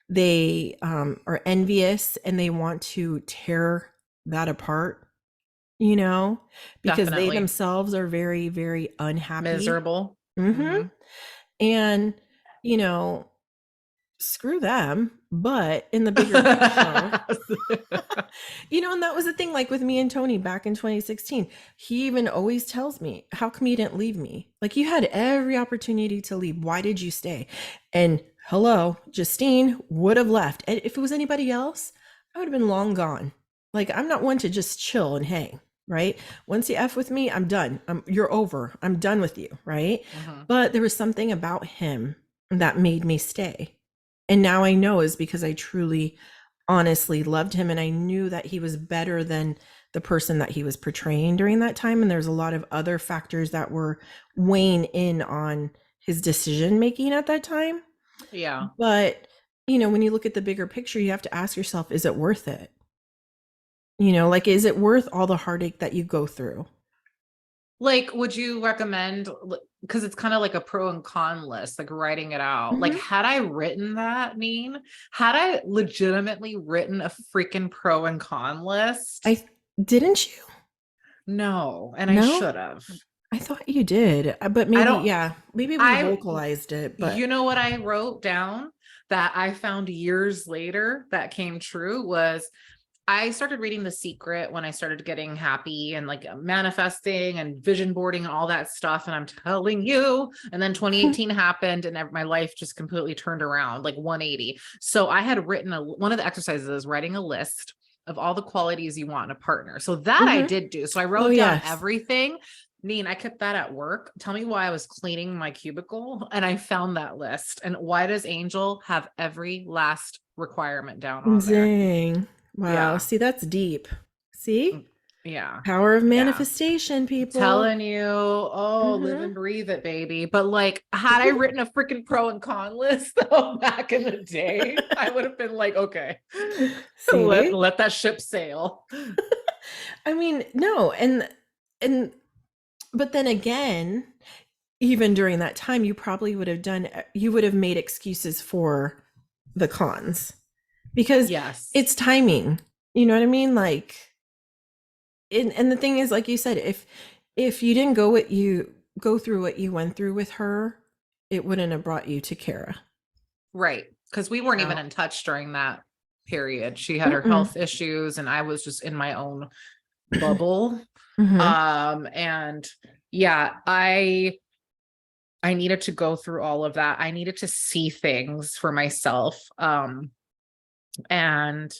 they are envious and they want to tear that apart, you know, because they Definitely. themselves are very, very unhappy. Miserable. Hmm. Hmm. And, you know, screw them. But in the bigger picture, and that was the thing, like with me and Tony back in 2016. He even always tells me, how come you didn't leave me? Like you had every opportunity to leave. Why did you stay? And hello, Justine would have left. And if it was anybody else, I would have been long gone. Like I'm not one to just chill and hang, right? Once you F with me, I'm done. You're over. I'm done with you, right? Hmm. But there was something about him that made me stay. And now I know is because I truly honestly loved him and I knew that he was better than the person that he was portraying during that time, and there's a lot of other factors that were weighing in on his decision making at that time. Yeah. But when you look at the bigger picture, you have to ask yourself, is it worth it? Like is it worth all the heartache that you go through? Like, would you recommend, because it's kind of like a pro and con list, like writing it out. Like, Mm-hmm. had I written that, had I legitimately written a freaking pro and con list? I didn't you? No, and I No, should have. I thought you did, but I maybe, don't, yeah, maybe we I, vocalized it, but you know what I wrote down that I found years later that came true was I started reading The Secret when I started getting happy and like manifesting and vision boarding and all that stuff. And I'm telling you, and then 2018 happened and my life just completely turned around like 180. So I had written one of the exercises is writing a list of all the qualities you want in a partner. So that I did do. So I Oh, wrote down yes. everything. Neen, I kept that at work. Tell me why I was cleaning my cubicle and I found that list. And why does Angel have every last requirement down on there? Dang. Wow. Yeah. See, that's deep. See? Yeah. Power of Yeah. manifestation, people. Telling you, oh, live Mm-hmm. and breathe it, baby. But like, had I written a freaking pro and con list though back in the day, I would have been like, okay, let See? let that ship sail. I mean, no, and but then again, even during that time, you probably would have you would have made excuses for the cons because Yes. it's timing. You know what I mean? Like, and the thing is, like you said, if you didn't go through what you went through with her, it wouldn't have brought you to Kara. Right. Because we You weren't even know? in touch during that period. She had her Mm-mm. health issues and I was just in my own bubble. Mm-hmm. And yeah, I needed to go through all of that. I needed to see things for myself. And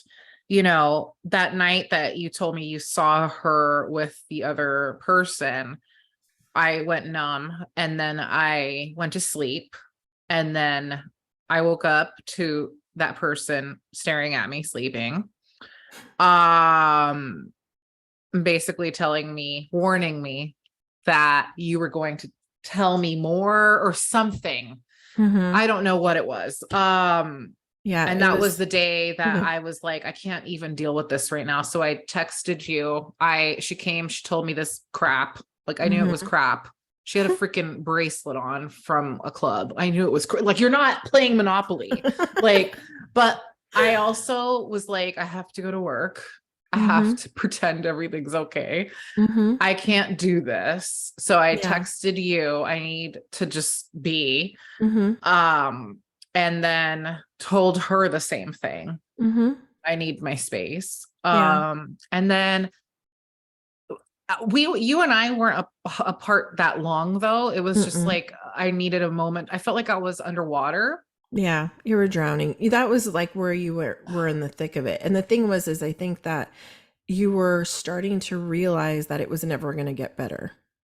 that night that you told me you saw her with the other person, I went numb and then I went to sleep. And then I woke up to that person staring at me sleeping. Um, basically warning me that you were going to tell me more or something. Mm-hmm. I don't know what it was. Yeah, And it that was was. the day that Mhm. I was like, I can't even deal with this right now. So I texted you. She came, she told me this crap. Like I knew it was Mhm. crap. She had a freaking bracelet on from a club. I knew it was like, you're not playing Monopoly. Like, but I also was like, I have to go to work. I have Mhm. to pretend everything's okay. Mhm. I can't do this. So I Yeah. texted you. I need to just be. Mhm. Um, and then told her the same thing. Mhm. I need my space. Yeah. And then you and I weren't apart that long though. It was just Mm-mm. like I needed a moment. I felt like I was underwater. Yeah, you were drowning. That was like where you were in the thick of it. And the thing was is I think that you were starting to realize that it was never going to get better.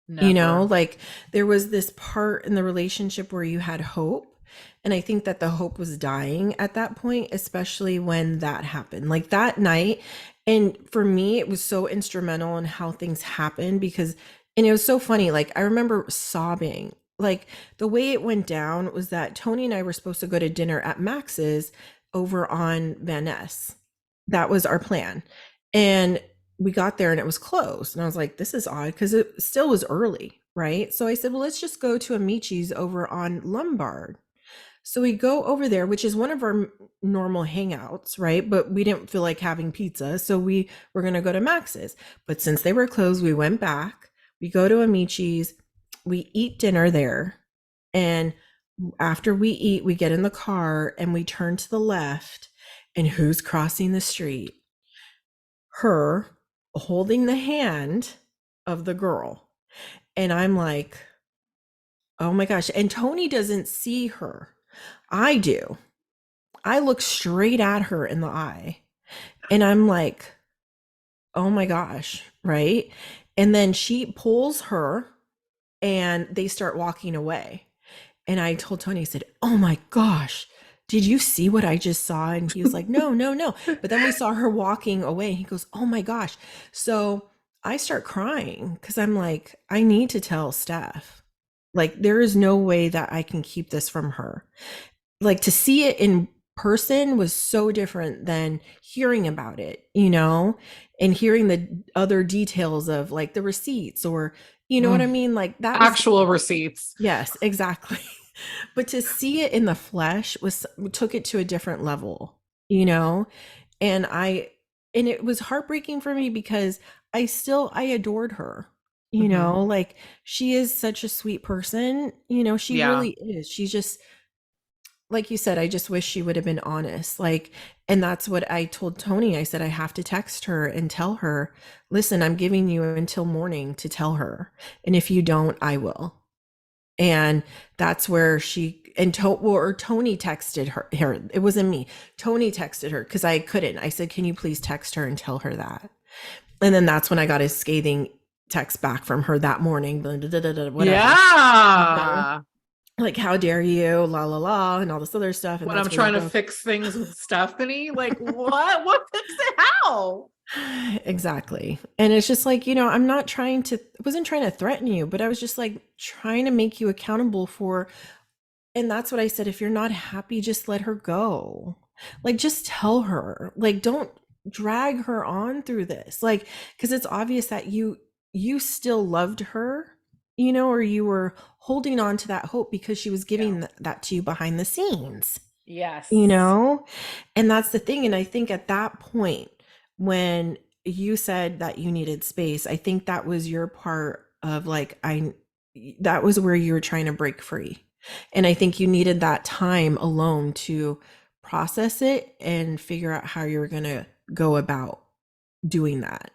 You know, Never. like there was this part in the relationship where you had hope. And I think that the hope was dying at that point, especially when that happened. Like that night. And for me, it was so instrumental in how things happened because, and it was so funny. Like I remember sobbing. Like the way it went down was that Tony and I were supposed to go to dinner at Max's over on Van Ness. That was our plan. And we got there and it was closed. And I was like, this is odd because it still was early, right? So I said, well, let's just go to Amici's over on Lombard. So we go over there, which is one of our normal hangouts, right? But we didn't feel like having pizza. So we were going to go to Max's. But since they were closed, we went back. We go to Amici's. We eat dinner there. And after we eat, we get in the car and we turn to the left. And who's crossing the street? Her holding the hand of the girl. And I'm like, oh my gosh. And Tony doesn't see her. I do. I look straight at her in the eye and I'm like, oh my gosh. Right. And then she pulls her and they start walking away. And I told Tony, I said, oh my gosh, did you see what I just saw? And he was like, no, no, no. But then we saw her walking away and he goes, oh my gosh. So I start crying because I'm like, I need to tell Steph. Like, there is no way that I can keep this from her. Like, to see it in person was so different than hearing about it, and hearing the other details of like the receipts or, you know what I Mm, mean? Like, that was, actual receipts. yes, exactly. But to see it in the flesh took it to a different level, you know? And it was heartbreaking for me because I adored her. Mhm. Like she is such a sweet person, she Yeah. really is. She's just like you said, I just wish she would have been honest. Like, and that's what I told Tony. I said, I have to text her and tell her, listen, I'm giving you until morning to tell her. And if you don't, I will. And that's where or Tony texted her. It wasn't me. Tony texted her because I couldn't. I said, can you please text her and tell her that? And then that's when I got a scathing text back from her that morning, whatever. Yeah. Like, how dare you, la la la, and all this other stuff. And When I'm that's trying to fix things with Stephanie, like what? What fix it? How? Exactly. And it's just like, I wasn't trying to threaten you, but I was just like trying to make you accountable for, and that's what I said. If you're not happy, just let her go. Like, just tell her, like, don't drag her on through this. Like, because it's obvious that you still loved her, or you were holding on to that hope because she was giving that to you behind the scenes, Yes. and that's the thing. And I think at that point, when you said that you needed space, I think that was your part of like, that was where you were trying to break free. And I think you needed that time alone to process it and figure out how you were going to go about doing that.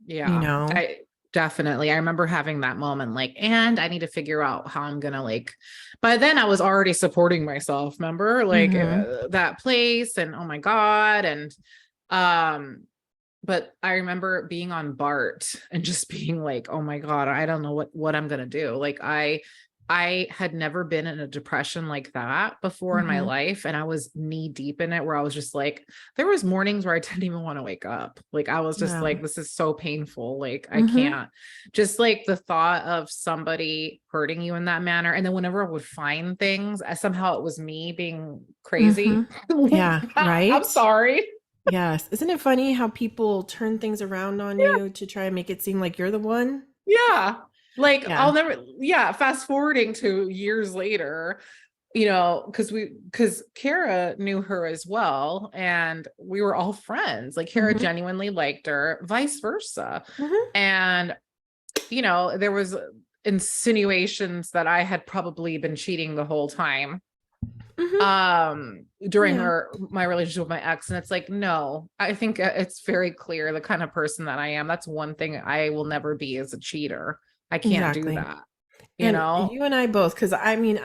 Yeah. I remember having that moment, like, and I need to figure out how I'm gonna like. By then, I was already supporting myself. Remember, like that place, and oh my god, and but I remember being on BART and just being like, oh my god, I don't know what I'm gonna do. Like I had never been in a depression like that before in my life. And I was knee deep in it, where I was just like, there was mornings where I didn't even want to wake up. Like, I was just like, this is so painful. Like, I can't, just like the thought of somebody hurting you in that manner. And then whenever I would find things, somehow it was me being crazy. Yeah. Right. I'm sorry. Yes. Isn't it funny how people turn things around on you to try and make it seem like you're the one? Yeah. Like, I'll never, fast forwarding to years later, because Kara knew her as well, and we were all friends. Like, Kara genuinely liked her, vice versa. And, there was insinuations that I had probably been cheating the whole time during my relationship with my ex. And it's like, no, I think it's very clear the kind of person that I am. That's one thing I will never be, is a cheater. I can't do that. You and I both, because I mean,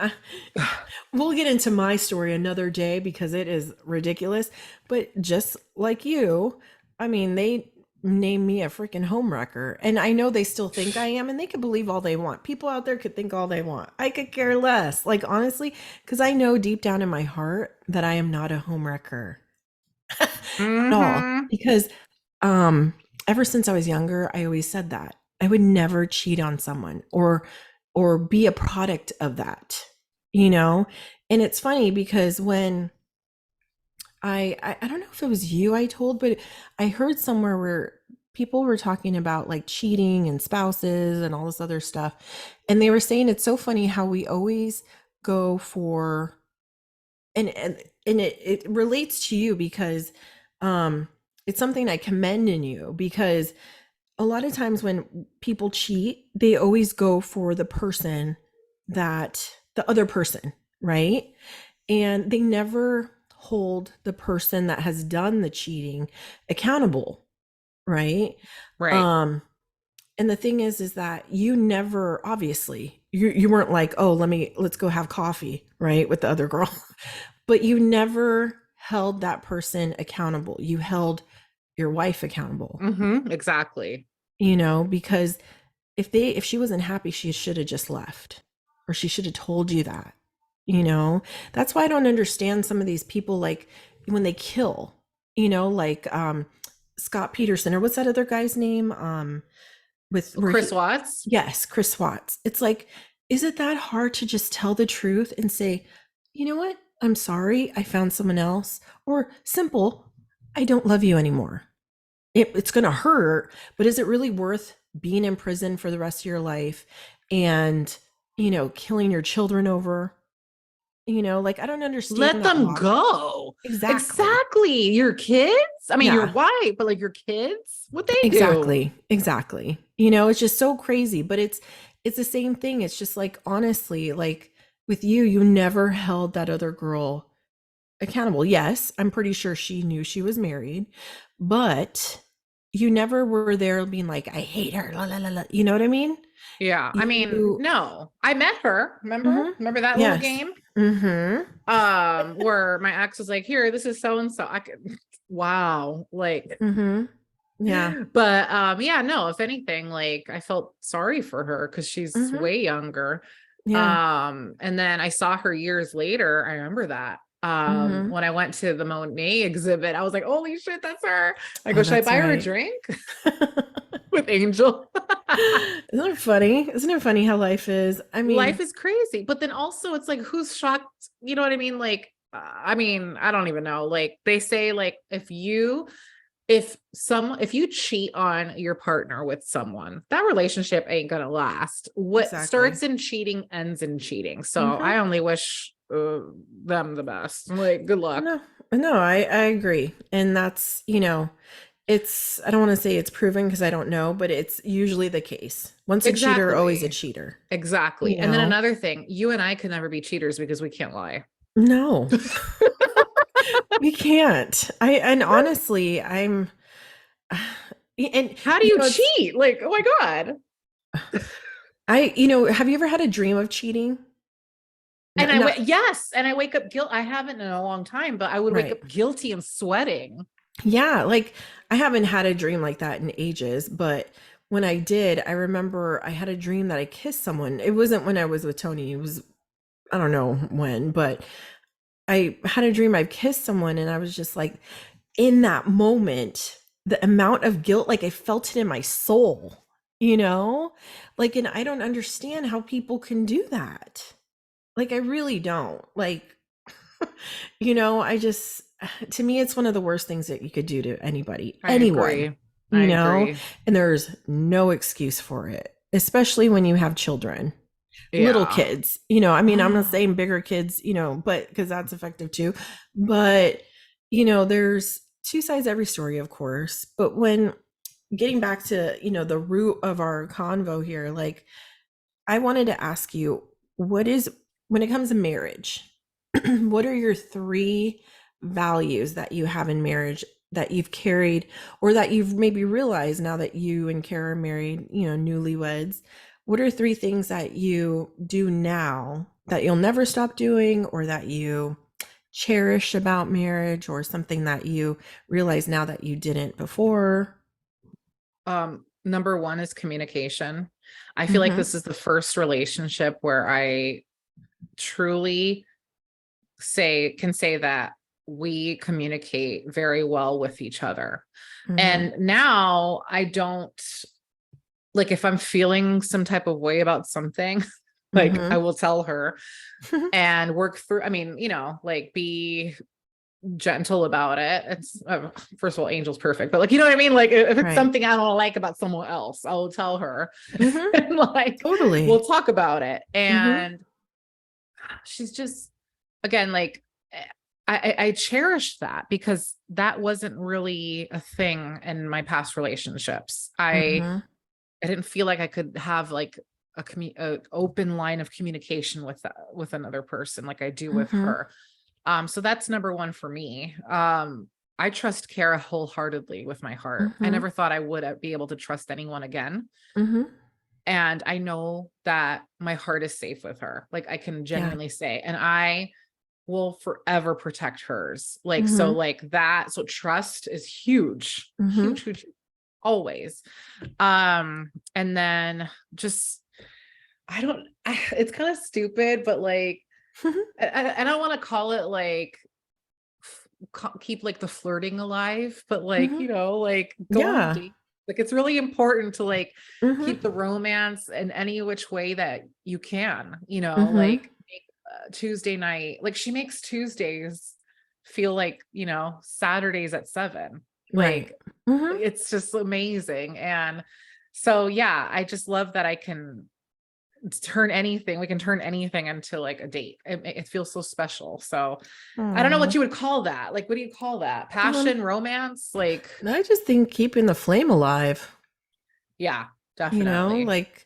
we'll get into my story another day because it is ridiculous. But just like you, I mean, they named me a freaking homewrecker, and I know they still think I am, and they can believe all they want. People out there could think all they want. I could care less. Like, honestly, because I know deep down in my heart that I am not a homewrecker at all. Because ever since I was younger, I always said that I would never cheat on someone or be a product of that, And it's funny because when I don't know if it was you I told, but I heard somewhere where people were talking about like cheating and spouses and all this other stuff. And they were saying it's so funny how we always go for, and it relates to you because it's something I commend in you, because a lot of times when people cheat, they always go for the other person, right? And they never hold the person that has done the cheating accountable, right? Right. And the thing is that you never, obviously, you weren't like, oh, let's go have coffee, right, with the other girl. But you never held that person accountable. You held your wife accountable. Exactly. Because if she wasn't happy, she should have just left, or she should have told you that. That's why I don't understand some of these people, like when they kill, like Scott Peterson, or what's that other guy's name? With Chris Watts. Yes, Chris Watts. It's like, is it that hard to just tell the truth and say, you know what? I'm sorry, I found someone else. Or simple, I don't love you anymore. It's going to hurt, but is it really worth being in prison for the rest of your life and, killing your children over? Like, I don't understand. Let them go. Exactly. Your kids? I mean, your wife, but like your kids, what they do. Exactly. It's just so crazy, but it's the same thing. It's just like, honestly, like, with you never held that other girl accountable. Yes, I'm pretty sure she knew she was married, but you never were there being like, I hate her, la la la la. You know what I mean? Yeah. I mean, You no, I met her. Remember? mhm. Remember that little Yes. game? Mhm. Where my ex was like, here, this is so and so. I could, wow. Like, Mhm. Yeah. but yeah, no, if anything, like I felt sorry for her because she's Mhm. way younger. Yeah. And then I saw her years later. I remember that. Mhm. When I went to the Monet exhibit, I was like, holy shit, that's her. I go, Oh, should I that's buy her a right. drink with Angel? Isn't it funny? Isn't it funny how life is? I Life mean, is crazy. But then also it's like, who's shocked? You know what I mean? Like, I mean, I don't even know. Like they say, like, if you cheat on your partner with someone, that relationship ain't gonna last. What exactly. starts in cheating ends in cheating. So Mhm. I only wish them the best. Like, good luck. No. No, I agree. And that's, it's I don't want to say it's proven because I don't know, but it's usually the case. Once a cheater, always a Exactly. cheater. Exactly. You And then know? another thing, you and I could never be cheaters because we can't lie. No. We can't. I and honestly, I'm and How do you you know it's cheat? Like, oh my God. have you ever had a dream of cheating? No, And I not went, yes. And I wake up guilt. I haven't in a long time, but I would wake right. up guilty and sweating. Yeah, like I haven't had a dream like that in ages, but when I did, I remember I had a dream that I kissed someone. It wasn't when I was with Tony. It was I don't know when, but I had a dream I kissed someone and I was just like in that moment, the amount of guilt, like I felt it in my soul, you know? Like, and I don't understand how people can do that. Like, I really don't. Like, I just, to me, it's one of the worst things that you could do to anybody, I anyone, agree. I you know? agree. And there's no excuse for it, especially when you have children, little Yeah. kids, I mean, I'm not saying bigger kids, but because that's effective too. But, there's two sides to every story, of course. But when getting back to, the root of our convo here, like, I wanted to ask you, when it comes to marriage, what are your three values that you have in marriage that you've carried or that you've maybe realized now that you and Kara are married, newlyweds? What are three things that you do now that you'll never stop doing or that you cherish about marriage or something that you realize now that you didn't before? Number one is communication. I feel like Mm-hmm. this is the first relationship where I truly can say that we communicate very well with each other. Mm-hmm. And now I don't, like, if I'm feeling some type of way about something, like I Mm-hmm. will tell her and work through, I mean, like be gentle about it. It's first of all, Angel's perfect, but like, you know what I mean? Like if it's Right. something I don't like about someone else, I'll tell her Mm-hmm. and like Totally. we'll talk about it. Mm-hmm. And she's just, again, like I cherish that because that wasn't really a thing in my past relationships. Mm-hmm. I didn't feel like I could have like a open line of communication with another person like I do with Mm-hmm. her. So that's number one for me. I trust Kara wholeheartedly with my heart. I Mm-hmm. never thought I would be able to trust anyone again. Mm-hmm. And I know that my heart is safe with her. Like I can Yeah. genuinely say, and I will forever protect hers. Like, so Mm-hmm. like that. So trust is huge, Mm-hmm. huge, huge, always. And then just, it's kind of stupid, but like, I don't want to call it like keep like the flirting alive, but like, Mm-hmm. like go on Yeah. dates. Like it's really important to like Mm-hmm. keep the romance in any which way that you can, Mm-hmm. like make Tuesday night. Like she makes Tuesdays feel like, Saturdays at 7. Right. Like Mm-hmm. it's just amazing. And so yeah, I just love that we can turn anything into like a date. It feels so special. So I don't know what Aw. you would call that. Like, what do you call that? Passion, romance? Like, I just think keeping the flame alive, yeah, definitely. like,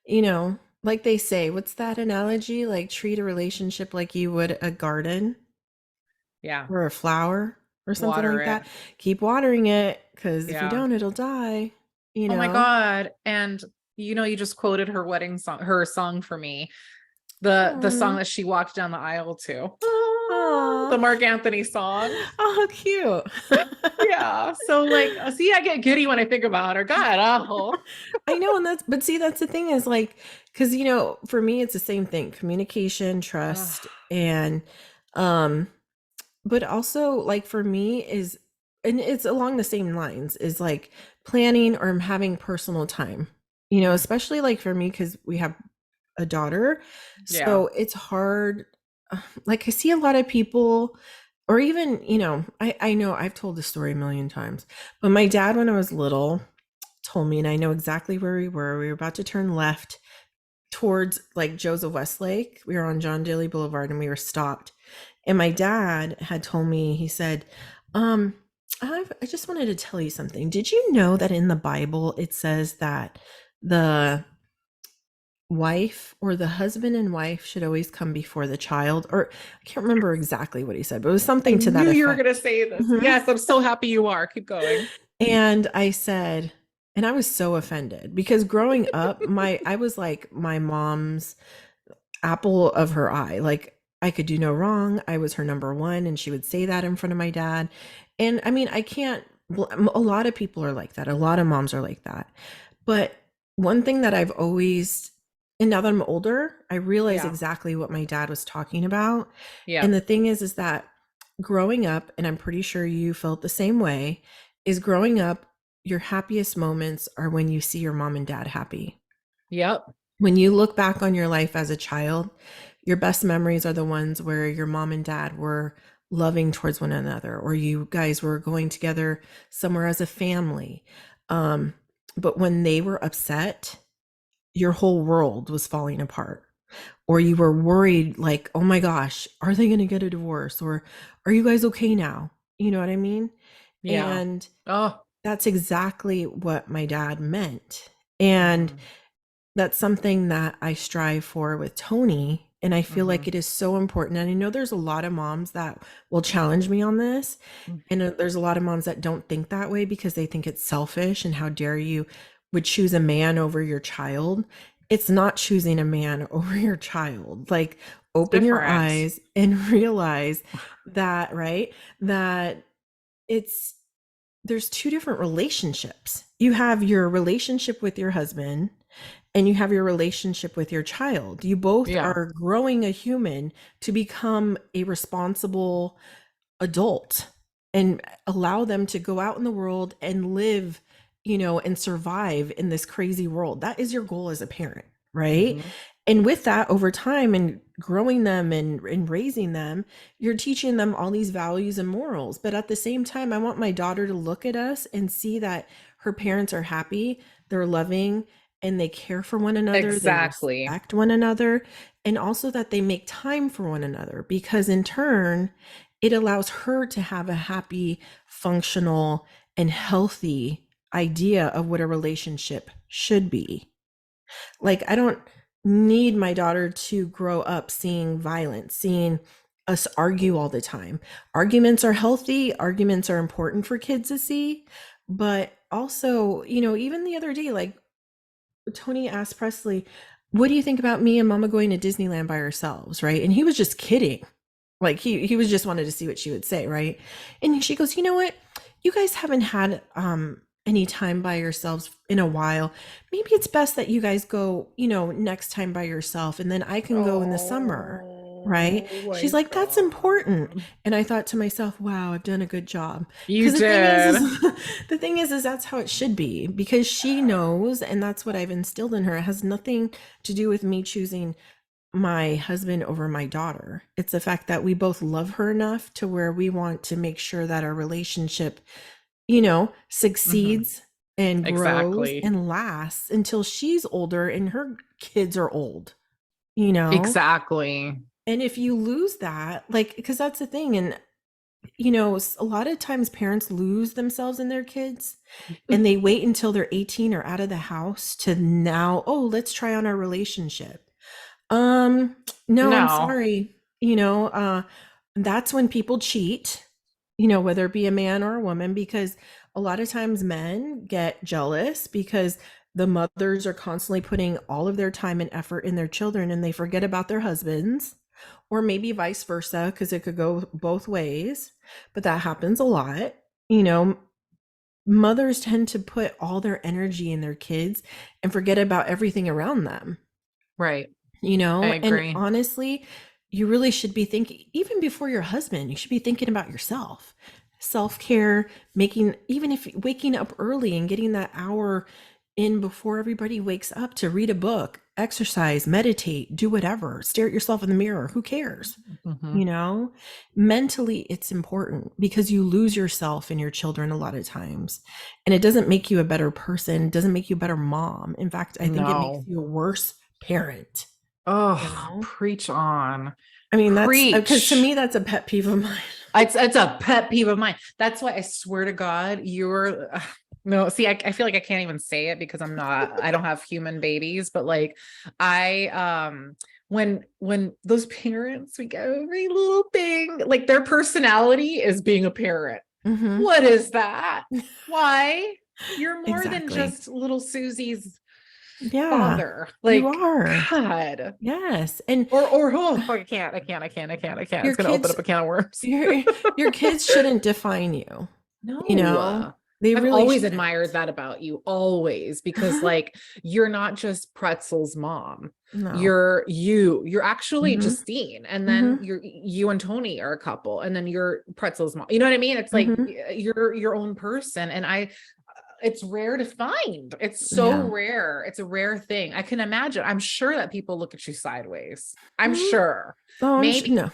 you know, like they say, what's that analogy? Like treat a relationship like you would a garden Yeah. or a flower or something Water like that. it. Keep watering it because if you Yeah. don't, it'll die, you Oh my know? God. And you just quoted her wedding song, her song for me. The song Oh, that she walked down the aisle to. Ah, aw. the Mark Anthony song. Oh, how cute. Yeah. So like, see, I get giddy when I think about her. God, oh. I know, and that's but see, that's the thing is like, because for me, it's the same thing: communication, Ugh, trust, and um, but also like for me is, and it's along the same lines, is like planning or having personal time. mm, Especially like for me because we have a daughter, yeah. so it's hard. Like I see a lot of people, or even I know I've told this story a million times, but my dad when I was little told me, and I know exactly where we were. We were about to turn left towards like Joseph Westlake. We were on John Daly Boulevard and we were stopped. And my dad had told me, he said, um, I just wanted to tell you something. Did you know that in the Bible it says that the wife or the husband and wife should always come before the child? Or I can't remember exactly what he said, but it was I something to that knew you were effect. going to say this. Mhm. Yes, I'm so happy you are. Keep going. And I said, and I was so offended because growing up, I was like my mom's apple of her eye. Like I could do no wrong. I was her number one, and she would say that in front of my dad. And I mean, I can't. A lot of people are like that. A lot of moms are like that. But one thing that I've always, and now that I'm older, I realize Yeah. exactly what my dad was talking about. Yeah. And the thing is that growing up, and I'm pretty sure you felt the same way, is growing up, your happiest moments are when you see your mom and dad happy. Yep. When you look back on your life as a child, your best memories are the ones where your mom and dad were loving towards one another, or you guys were going together somewhere as a family. Um, but when they were upset, your whole world was falling apart, or you were worried, like, oh my gosh, are they going to get a divorce? Or are you guys okay now? You know what I mean? Yeah. And Oh. that's exactly what my dad meant. And Hmm. that's something that I strive for with Tony. And I feel Hmm. like it is so important. And I know there's a lot of moms that will challenge me on this. And there's a lot of moms that don't think that way because they think it's selfish and how dare you would choose a man over your child. It's not choosing a man over your child. Like, It's open your different. eyes and realize that, right? That it's, there's two different relationships. You have your relationship with your husband and you have your relationship with your child. You both Yeah. are growing a human to become a responsible adult and allow them to go out in the world and live, and survive in this crazy world. That is your goal as a parent, right? Hmm. And with that, over time and growing them and raising them, you're teaching them all these values and morals. But at the same time, I want my daughter to look at us and see that her parents are happy, they're loving, and they care for one another, they Exactly. respect one another, and also that they make time for one another, because in turn, it allows her to have a happy, functional, and healthy idea of what a relationship should be. Like, I don't need my daughter to grow up seeing violence, seeing us argue all the time. Arguments are healthy, arguments are important for kids to see. But also, even the other day, like Tony asked Presley, what do you think about me and mama going to Disneyland by ourselves? Right. And he was just kidding. Like he was just wanted to see what she would say. Right. And she goes, you know what? You guys haven't had any time by yourselves in a while. Maybe it's best that you guys go, next time by yourself and then I can go in the summer. Right. Oh She's my like, that's important. God. And I thought to myself, wow, I've done a good job. You Because the thing is did. the thing is that's how it should be, because she knows, and that's what I've instilled in her. It has nothing to do with me choosing my husband over my daughter. It's the fact that we both love her enough to where we want to make sure that our relationship, Hmm. succeeds and grows Exactly. and lasts until she's older and her kids are old, you know? Exactly. And if you lose that, like, because that's the thing. And A lot of times parents lose themselves in their kids and they wait until they're 18 or out of the house to now, oh, let's try on our relationship. Um, no, I'm No. sorry. That's when people cheat, whether it be a man or a woman, because a lot of times men get jealous because the mothers are constantly putting all of their time and effort in their children and they forget about their husbands, or maybe vice versa, because it could go both ways. But that happens a lot. You know, Mothers tend to put all their energy in their kids and forget about everything around them, Right. I and agree. honestly, you really should be thinking, even before your husband, you should be thinking about yourself. Self-care, making, even if waking up early and getting that hour in before everybody wakes up to read a book, exercise, meditate, do whatever, stare at yourself in the mirror, who cares? Hmm. you know Mentally, it's important because you lose yourself in your children a lot of times, and it doesn't make you a better person, it doesn't make you a better mom. In fact, I think it makes No. you a worse parent. you Oh, know preach on. I mean, that's because to Preach. me that's a pet peeve of mine. It's a pet peeve of mine. That's why I swear to God, you're no, see, I feel like I can't even say it because I don't have human babies, but like I when those parents we get every little thing, like their personality is being a parent. Hmm. What is that? Why? You're more than Exactly. just little Susie's Yeah, father. you Like, are. God. Yes, and Or oh, I can't. your It's gonna open kids up a can of worms. your kids shouldn't define you. you know No. they I've really always shouldn't. admired that about you, always, because like you're not just Pretzel's mom. No. You're actually Hmm. Justine, and then Hmm. you and Tony are a couple, and then you're Pretzel's mom. You know what I mean? It's like Hmm. you're your own person, and it's rare to find. It's so Yeah. rare. It's a rare thing. I can imagine. I'm sure that people look at you sideways. I'm Mhm. sure. Oh, Maybe no.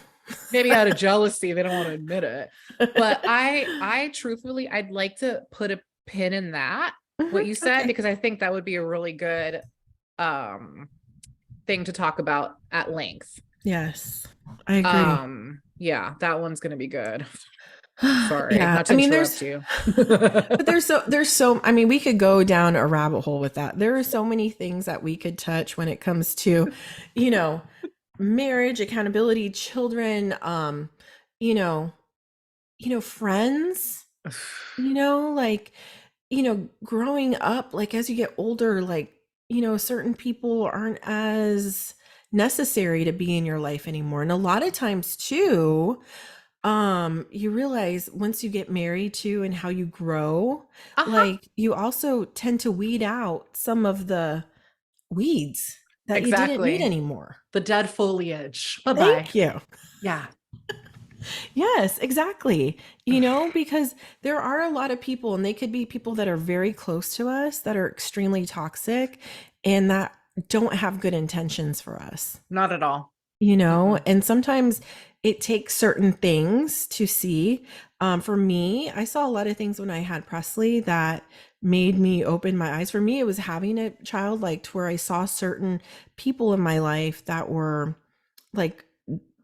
maybe out of jealousy they don't want to admit it, but I truthfully I'd like to put a pin in that, what Mhm. you said, Okay. because I think that would be a really good um thing to talk about at length. Yes, I agree. Yeah, that one's going to be good. Sorry Yeah, not I to mean, interrupt you. I mean, we could go down a rabbit hole with that. There are so many things that we could touch when it comes to, you know, marriage, accountability, children, you know, friends, like, growing up, like as you get older, like, certain people aren't as necessary to be in your life anymore. And a lot of times too, you realize once you get married too and how you grow, Uh-huh. like you also tend to weed out some of the weeds that you didn't need Exactly. anymore. The dead foliage. Bye-bye. Thank you. Yeah. Yes, exactly. Because there are a lot of people, and they could be people that are very close to us that are extremely toxic and that don't have good intentions for us. Not at all. Mm-mm. And sometimes it takes certain things to see. For me, I saw a lot of things when I had Presley that made me open my eyes. For me, it was having a child, like to where I saw certain people in my life that were like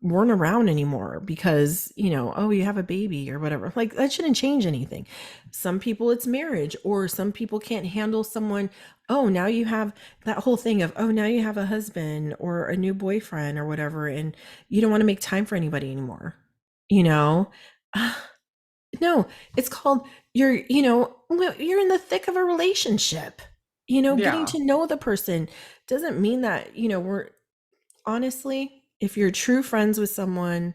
weren't around anymore because, oh, you have a baby or whatever. Like that shouldn't change anything. Some people it's marriage, or some people can't handle someone. Oh, now you have that whole thing of, oh, now you have a husband or a new boyfriend or whatever, and you don't want to make time for anybody anymore. You know? No, it's called you're in the thick of a relationship. Getting Yeah, to know the person doesn't mean that, we're honestly, if you're true friends with someone,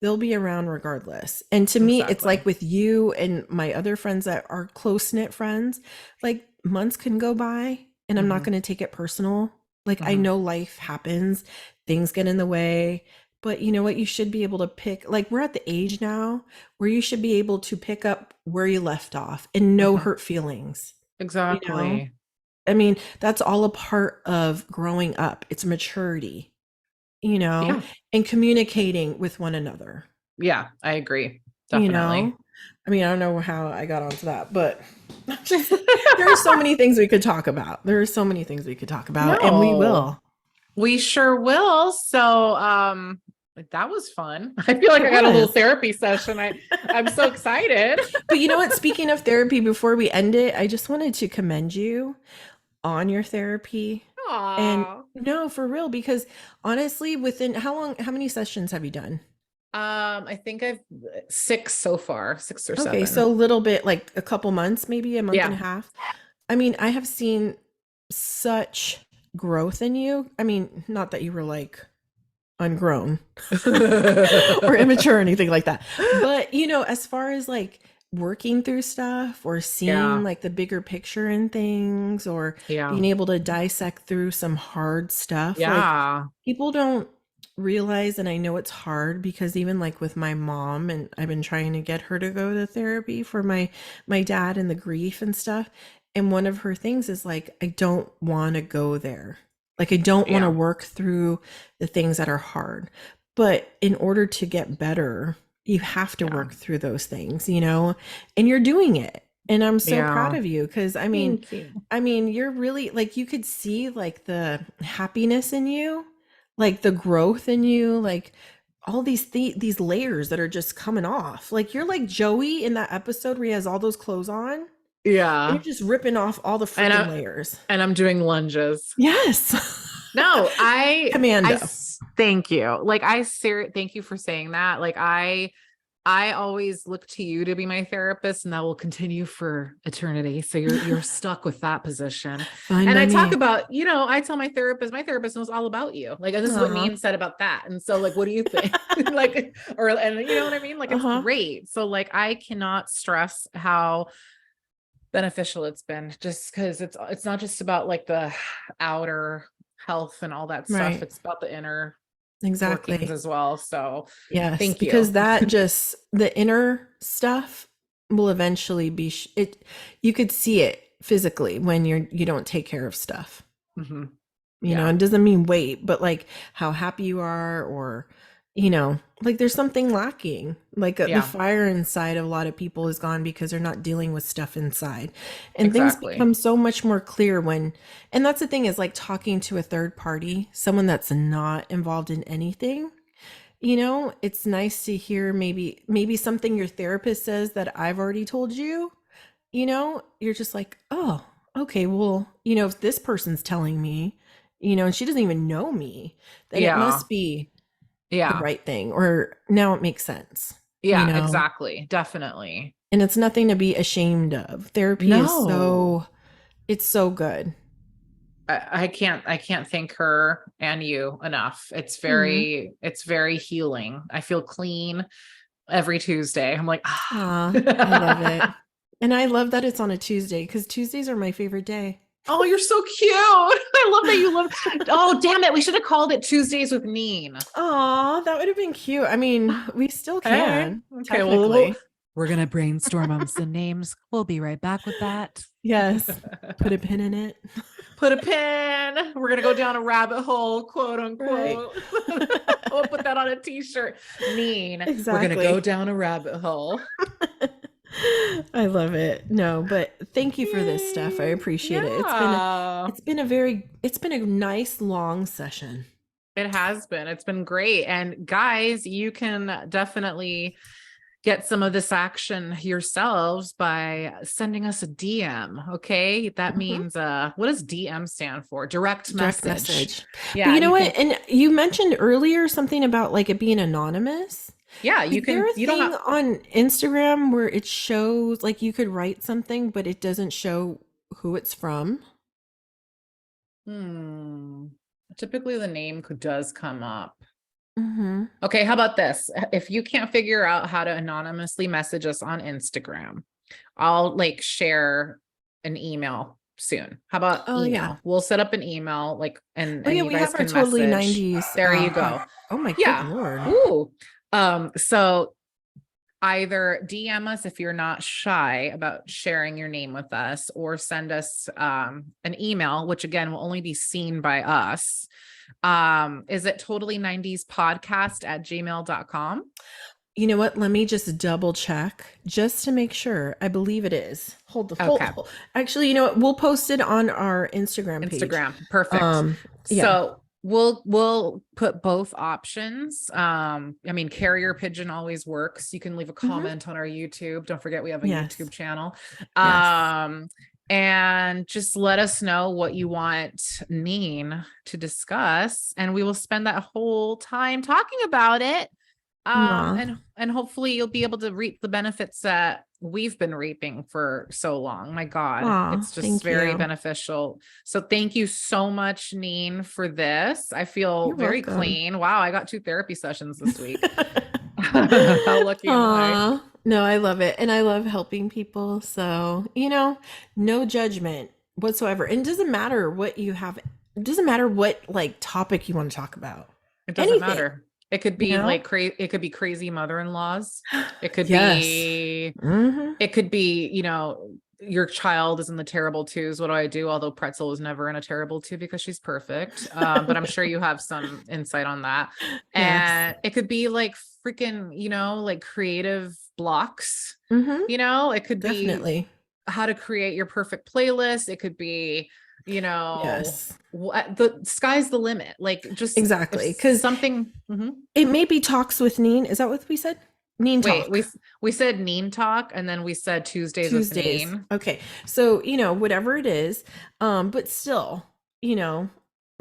they'll be around regardless. And to me, it's exactly. like with you and my other friends that are close knit friends, like months can go by and I'm not Hmm. going to take it personal. Like I Hmm. know life happens, things get in the way. But you know what? You should be able to pick, like, we're at the age now where you should be able to pick up where you left off and no Hmm. hurt feelings, you know? Exactly. I mean, that's all a part of growing up. It's maturity, you know, Yeah. and communicating with one another, Yeah, I agree. you Definitely. know? I mean, I don't know how I got onto that, but just there are so many things we could talk about. There are so many things we could talk about, and we No, will. we sure will. So, That was fun. I feel like It I got a little was. therapy session. I'm so excited. But you know what? Speaking of therapy, before we end it, I just wanted to commend you on your therapy. And Aw. no, for real, because honestly, within how many sessions have you done? I think I've six so far, six or Okay, seven. so a little bit, like a couple months, maybe a month and a Yeah. half. I mean, I have seen such growth in you. I mean, not that you were like ungrown or immature or anything like that. But, as far as like working through stuff or seeing Yeah. like the bigger picture in things or Yeah. being able to dissect through some hard stuff, like Yeah. people don't realize, and I know it's hard because even like with my mom, and I've been trying to get her to go to therapy for my dad and the grief and stuff. And one of her things is like, I don't want to go there. Like I don't want to Yeah. work through the things that are hard. But in order to get better, you have to Yeah. work through those things, and you're doing it. And I'm so proud Yeah. of you because Thank you. you're really like you could see like the happiness in you, like the growth in you, like all these layers that are just coming off. Like you're like Joey in that episode where he has all those clothes on and you're Yeah. just ripping off all the And freaking layers. I'm doing lunges. Yes. No, Commando. thank you. Like thank you for saying that. Like I always look to you to be my therapist, and that will continue for eternity. So you're stuck with that position. Fine And by I talk me. about, I tell my therapist knows all about you. Like, and this is what Uh-huh. Neen said about that. And so like, what do you think? Like, and you know what I mean? Like, it's Uh-huh. great. So like, I cannot stress how beneficial it's been, just because it's not just about like the outer health and all that stuff. Right. It's about the inner workings Exactly. as well. So Yes, thank you. because that just the inner stuff will eventually be it. You could see it physically when you don't take care of stuff. Mhm. It doesn't mean wait, but like how happy you are, or like there's something lacking. Like the Yeah, fire inside of a lot of people is gone because they're not dealing with stuff inside. And things exactly. become so much more clear and that's the thing, is like talking to a third party, someone that's not involved in anything. It's nice to hear maybe something your therapist says that I've already told you. You're just like, oh, okay, well, if this person's telling me, and she doesn't even know me, then it Yeah. must be the Yeah. right thing, or now it makes sense, Yeah, exactly. Definitely. and it's nothing to be ashamed of. Therapy is No. it's so good. I can't thank her and you enough. Mhm. It's very healing. I feel clean every Tuesday. I'm like, I love it. And I love that it's on a Tuesday because Tuesdays are my favorite day. oh, you're so cute. I love that you love. Oh, damn it. We should have called it Tuesdays with Neen. Aw, that would have been cute. I mean, we still Hey. can, Okay. Well, technically. we're going to brainstorm on some names. We'll be right back with that. Yes. Put a pin in it. Put a pin. We're going to go down a rabbit hole, quote Right. unquote. We'll put that on a t-shirt. Neen. We're going to Exactly. go down a rabbit hole. I love it. No, but thank you for this stuff. I appreciate it. Yeah. It's been a nice long session. It has been. It's been great. And guys, you can definitely get some of this action yourselves by sending us a DM. Okay. That Mhm. means what does DM stand for? Direct Direct message. message. Yeah. But you know what? And you mentioned earlier something about like it being anonymous. Yeah, you Is there can, a you don't thing have, on Instagram where it shows like you could write something, but it doesn't show who it's from? typically the name does come up. Mm-hmm. Okay, how about this? If you can't figure out how to anonymously message us on Instagram, I'll like share an email soon. How about Oh email? yeah. We'll set up an email and Oh yeah, you we guys have our can totally message. 90s. There you go. Oh my good Yeah. Lord. Ooh. So either DM us if you're not shy about sharing your name with us, or send us an email, which again will only be seen by us. Is it totally90spodcast@gmail.com? You know what? Let me just double check just to make sure. I believe it is. Okay. Actually, you know what? We'll post it on our Instagram page. Instagram. Perfect. Yeah. So We'll put both options. I mean, carrier pigeon always works. You can leave a Mhm. comment on our YouTube. Don't forget we have a Yes. YouTube channel. Yes. And just let us know what you want Neen to discuss, and we will spend that whole time talking about it. Aw. And hopefully you'll be able to reap the benefits that we've been reaping for so long. My God, Aw, it's just thank very you. beneficial. So thank you so much, Neen, for this. I feel You're very welcome. clean. Wow, I got 2 therapy sessions this week. How lucky am I? Aw. No, I love it. And I love helping people. So, no judgment whatsoever. And it doesn't matter what you have, it doesn't matter what like topic you want to talk about. It doesn't Anything, matter. It could you be know? like it could be crazy mother-in-laws. It could Yes. be Hmm. it could be, your child is in the terrible twos. What do I do? Although Pretzel was never in a terrible two because she's perfect. But I'm sure you have some insight on that. Yes. And it could be like freaking, like creative blocks. Hmm. It could be Definitely. how to create your perfect playlist. It could be, Yes. what the sky's the limit. Like just if Exactly. Because something. Mhm. it may be talks with Neen. Is that what we said? Neen Wait, talk. we said Neen talk, and then we said Tuesdays with Tuesdays. Neen. Okay. So, whatever it is, but still, you know,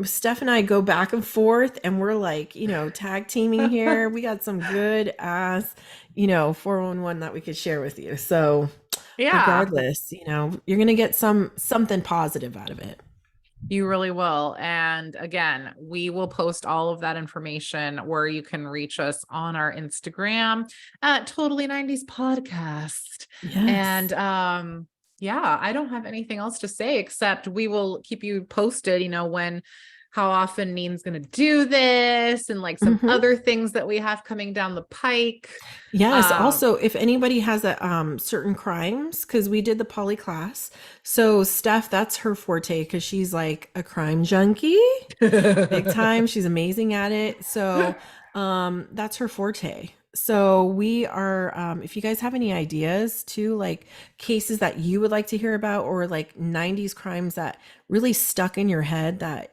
Steph and I go back and forth and we're like, tag teaming here. We got some good ass, 411 that we could share with you. So, Yeah, regardless, you're going to get something positive out of it. you really will. And again, we will post all of that information where you can reach us on our Instagram at Totally 90s Podcast. Yes. And yeah, I don't have anything else to say except we will keep you posted, when how often Neen's going to do this and like some Mhm. other things that we have coming down the pike. Yes. Um Also, if anybody has a certain crimes, because we did the poly class. So Steph, that's her forte because she's like a crime junkie, big time. She's amazing at it. So that's her forte. So we are if you guys have any ideas too, like cases that you would like to hear about or like 90s crimes that really stuck in your head that,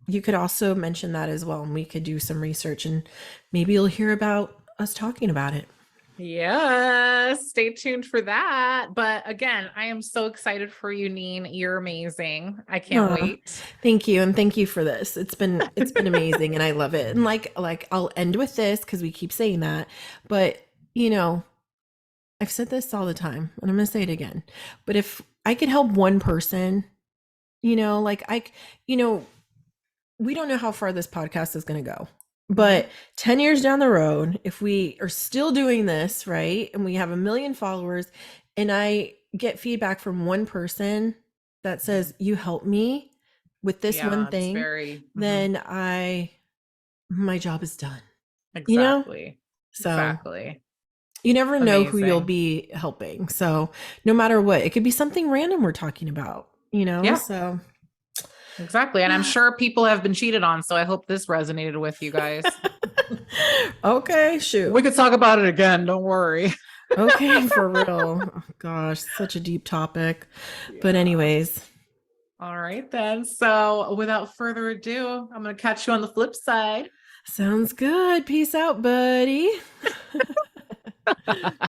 you could also mention that as well. And we could do some research and maybe you'll hear about us talking about it. Yes, stay tuned for that. But again, I am so excited for you, Neen. You're amazing. I can't Aw, wait. thank you and thank you for this. It's been amazing and I love it. And like I'll end with this because we keep saying that, but you know, I've said this all the time and I'm gonna say it again. But if I could help one person, like you know, we don't know how far this podcast is gonna go. Mhm. But 10 years down the road, if we are still doing this, right, and we have a million followers, and I get feedback from one person that says, you helped me with this one Yeah, it's thing, very then my job is done, you know? exactly. So Exactly. you never know who you'll Amazing. be helping. So no matter what, it could be something random we're talking about, Yeah, So exactly. And I'm sure people have been cheated on, so I hope this resonated with you guys. okay, shoot. We could talk about it again, don't worry. Okay, for real. Oh, gosh, such a deep topic. But Yeah. anyways, All right then. So without further ado, I'm going to catch you on the flip side. sounds good. Peace out, buddy.